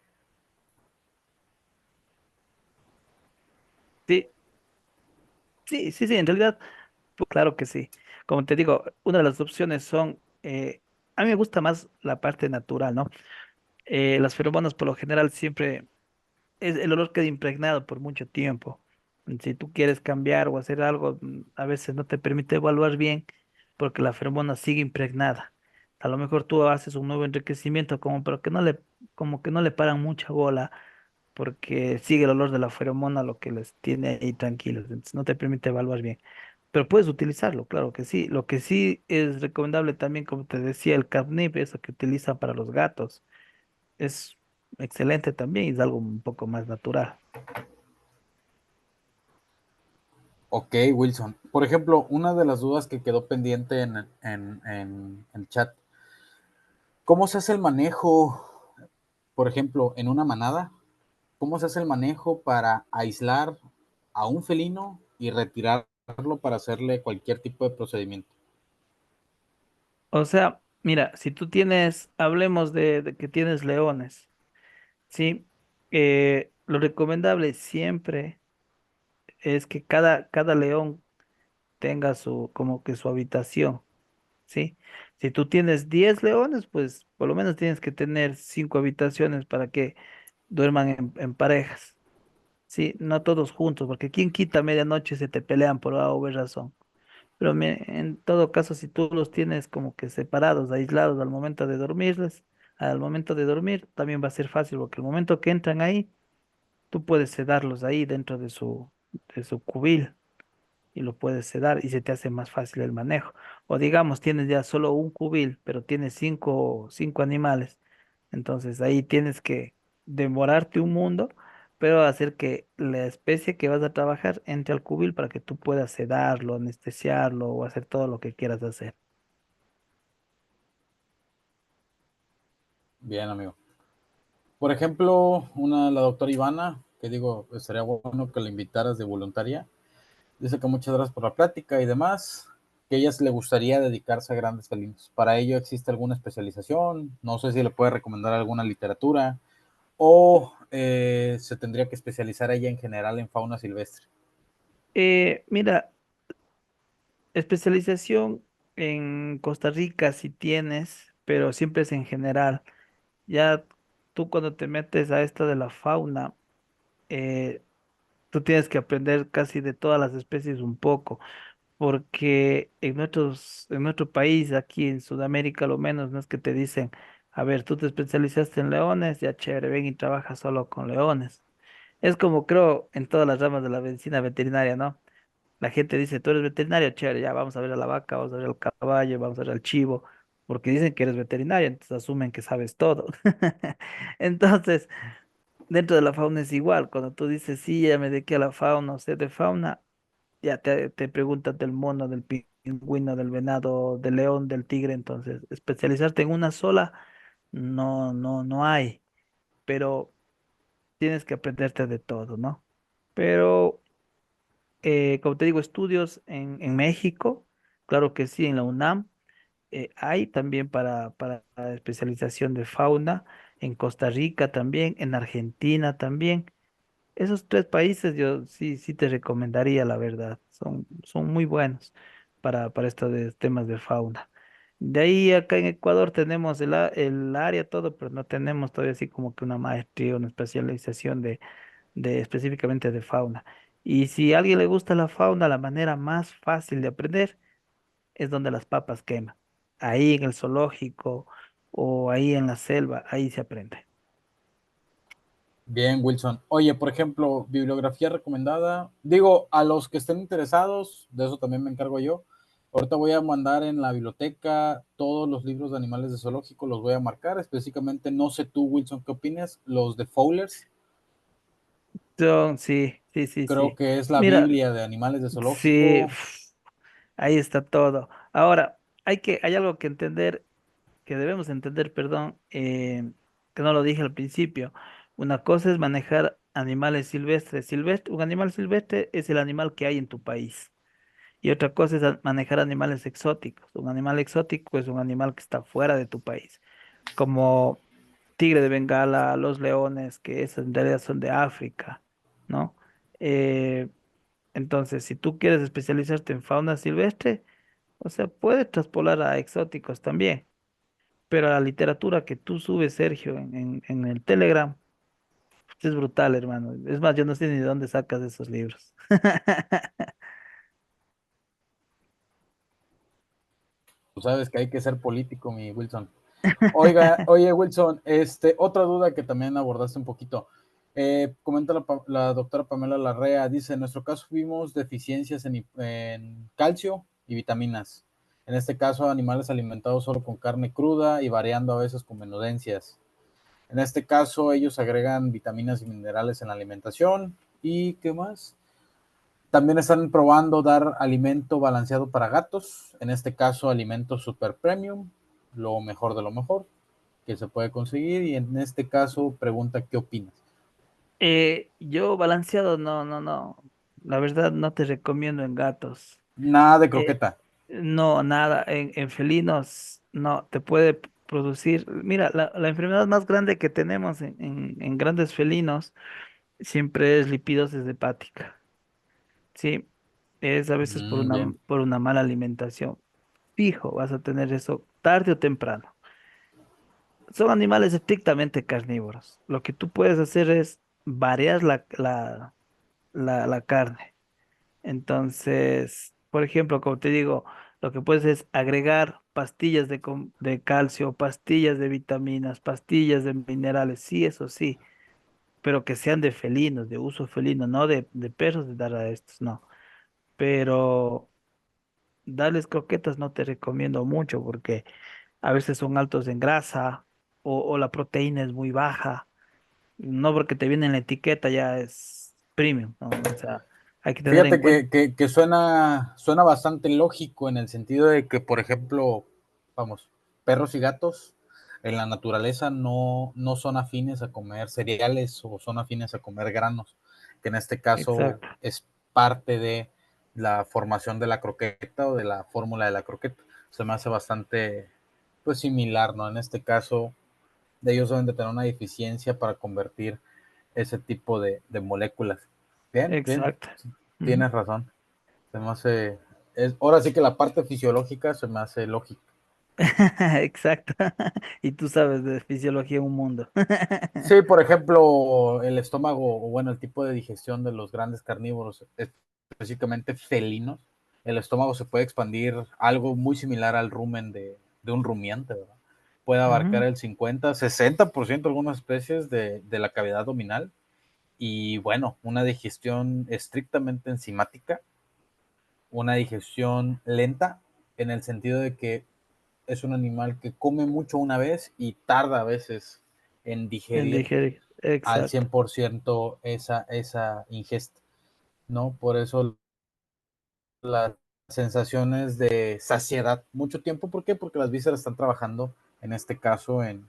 Sí, sí, en realidad, pues, claro que sí. Como te digo, una de las opciones son, a mí me gusta más la parte natural, ¿no? Las feromonas por lo general siempre el olor queda impregnado por mucho tiempo. Si tú quieres cambiar o hacer algo, a veces no te permite evaluar bien porque la feromona sigue impregnada. A lo mejor tú haces un nuevo enriquecimiento pero como que no le paran mucha bola porque sigue el olor de la feromona lo que les tiene ahí tranquilos. Entonces no te permite evaluar bien. Pero puedes utilizarlo, claro que sí. Lo que sí es recomendable también, como te decía, el catnip, eso que utilizan para los gatos, es excelente también y es algo un poco más natural. Ok, Wilson. Por ejemplo, una de las dudas que quedó pendiente en el chat, ¿Cómo se hace el manejo, por ejemplo, en una manada? ¿Cómo se hace el manejo para aislar a un felino y retirarlo para hacerle cualquier tipo de procedimiento? O sea, mira, si tú tienes, hablemos de que tienes leones, ¿sí? Lo recomendable siempre es que cada león tenga su, como que su habitación, ¿sí? Si tú tienes 10 leones, pues por lo menos tienes que tener 5 habitaciones para que duerman en parejas, ¿sí? No todos juntos, porque quien quita a medianoche se te pelean por A o B razón. Pero en todo caso, si tú los tienes como que separados, aislados al momento de dormirles, al momento de dormir, también va a ser fácil, porque el momento que entran ahí, tú puedes sedarlos ahí dentro de su cubil y lo puedes sedar y se te hace más fácil el manejo. O digamos, tienes ya solo un cubil, pero tienes cinco animales. Entonces ahí tienes que demorarte un mundo, pero hacer que la especie que vas a trabajar entre al cubil para que tú puedas sedarlo, anestesiarlo o hacer todo lo que quieras hacer. Bien, amigo. Por ejemplo, la doctora Ivana, que digo, sería bueno que la invitaras de voluntaria. Dice que muchas gracias por la plática y demás, que a ella le gustaría dedicarse a grandes felinos. Para ello existe alguna especialización, no sé si le puede recomendar alguna literatura o se tendría que especializar ella en general en fauna silvestre. Mira, especialización en Costa Rica si tienes, pero siempre es en general. Ya tú cuando te metes a esta de la fauna, eh, tú tienes que aprender casi de todas las especies un poco, porque en nuestro país, aquí en Sudamérica, lo menos, no es que te dicen, a ver, tú te especializaste en leones, ya chévere, ven y trabaja solo con leones. Es como creo en todas las ramas de la medicina veterinaria, ¿no? La gente dice, tú eres veterinario, chévere, ya vamos a ver a la vaca, vamos a ver al caballo, vamos a ver al chivo, porque dicen que eres veterinario, entonces asumen que sabes todo. Entonces, dentro de la fauna es igual, cuando tú dices, sí, ya me dediqué a la fauna, o sé de fauna, ya te preguntas del mono, del pingüino, del venado, del león, del tigre, entonces especializarte en una sola, no hay, pero tienes que aprenderte de todo, ¿no? Pero, como te digo, estudios en México, claro que sí, en la UNAM, hay también para la especialización de fauna, en Costa Rica también, en Argentina también. Esos tres países yo sí te recomendaría, la verdad. Son muy buenos para esto de temas de fauna. De ahí acá en Ecuador tenemos el área todo, pero no tenemos todavía así como que una maestría, una especialización de específicamente de fauna. Y si a alguien le gusta la fauna, la manera más fácil de aprender es donde las papas queman. Ahí en el zoológico o ahí en la selva, ahí se aprende. Bien, Wilson. Oye, por ejemplo, bibliografía recomendada. Digo, a los que estén interesados, de eso también me encargo yo. Ahorita voy a mandar en la biblioteca todos los libros de animales de zoológico, los voy a marcar. Específicamente, no sé tú, Wilson, ¿qué opinas? Los de Fowlers, Sí. creo que es la Mira, Biblia de animales de sí, zoológico. ahí está todo. Ahora, hay algo que entender, que debemos entender, perdón, que no lo dije al principio. Una cosa es manejar animales silvestres. Un animal silvestre es el animal que hay en tu país. Y otra cosa es manejar animales exóticos. Un animal exótico es un animal que está fuera de tu país, como tigre de Bengala, los leones, que esos en realidad son de África, ¿no? Eh, entonces, si tú quieres especializarte en fauna silvestre, o sea, puedes traspolar a exóticos también, pero la literatura que tú subes, Sergio, en el Telegram, pues, es brutal, hermano. Es más, yo no sé ni de dónde sacas esos libros. Tú sabes que hay que ser político, mi Wilson. Oiga, oye, Wilson, otra duda que también abordaste un poquito. Comenta la doctora Pamela Larrea, dice, en nuestro caso vimos deficiencias en calcio y vitaminas. En este caso, animales alimentados solo con carne cruda y variando a veces con menudencias. En este caso, ellos agregan vitaminas y minerales en la alimentación. ¿Y qué más? También están probando dar alimento balanceado para gatos. En este caso, alimento super premium, lo mejor de lo mejor. que se puede conseguir y en este caso pregunta qué opinas. Yo balanceado, no, no, no. La verdad no te recomiendo en gatos. Nada de Eh, croqueta. no, nada. En felinos, no. Te puede producir. Mira, la enfermedad más grande que tenemos en grandes felinos siempre es lipidosis hepática. Sí, es a veces Bien. por una mala alimentación. Fijo, vas a tener eso tarde o temprano. Son animales estrictamente carnívoros. Lo que tú puedes hacer es variar la carne. Entonces, por ejemplo, como te digo, lo que puedes es agregar pastillas de calcio, pastillas de vitaminas, pastillas de minerales, sí, eso sí, pero que sean de felinos, de uso felino, no de perros, de dar a estos, no. Pero darles croquetas no te recomiendo mucho porque a veces son altos en grasa o la proteína es muy baja. No porque te viene en la etiqueta ya es premium, ¿no? O sea, hay que tener en Fíjate cuenta. que suena bastante lógico en el sentido de que, por ejemplo, vamos, perros y gatos en la naturaleza no son afines a comer cereales o son afines a comer granos, que en este caso Exacto, es parte de la formación de la croqueta o de la fórmula de la croqueta. Se me hace bastante, pues, similar, ¿no? En este caso, de ellos deben de tener una deficiencia para convertir ese tipo de moléculas. Bien, bien, exacto. Ujú. tienes razón. Se me hace, ahora sí que la parte fisiológica se me hace lógica. Exacto. Y tú sabes de fisiología en un mundo. Sí, por ejemplo, el estómago, o bueno, el tipo de digestión de los grandes carnívoros, específicamente felinos, el estómago se puede expandir algo muy similar al rumen de un rumiante, ¿verdad? Puede abarcar Ujú. el 50-60% algunas especies de la cavidad abdominal y bueno, una digestión estrictamente enzimática, una digestión lenta en el sentido de que es un animal que come mucho una vez y tarda a veces en En digerir digerir. al Exacto. 100% esa ingesta, ¿no? Por eso las sensaciones de saciedad mucho tiempo, ¿por qué? Porque las vísceras están trabajando, en este caso, en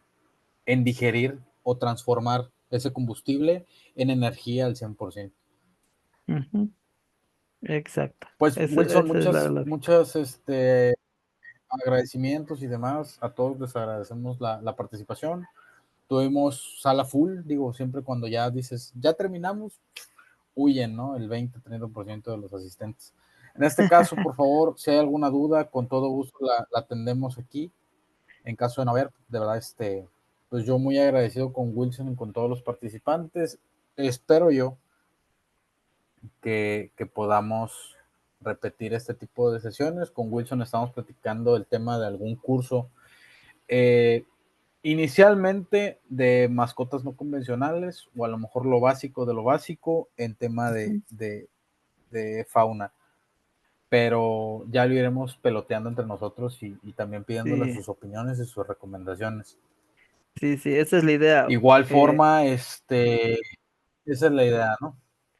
digerir o transformar ese combustible en energía al 100%. Ujú. Exacto. Pues Wilson, Esa es la lógica. muchas agradecimientos y demás. A todos les agradecemos la participación. Tuvimos sala full, digo, siempre cuando ya dices, ya terminamos, huyen, ¿no? El 20-30% de los asistentes. En este caso, por favor, si hay alguna duda, con todo gusto la atendemos aquí. En caso de no haber, de verdad, pues yo muy agradecido con Wilson y con todos los participantes. Espero yo que podamos repetir este tipo de sesiones. Con Wilson estamos platicando el tema de algún curso, eh, inicialmente de mascotas no convencionales o a lo mejor lo básico de lo básico en tema Ujú. de fauna, pero ya lo iremos peloteando entre nosotros y también pidiéndole Sí, sus opiniones y sus recomendaciones. sí, sí, esa es la idea. Igual forma, esa es la idea, ¿no?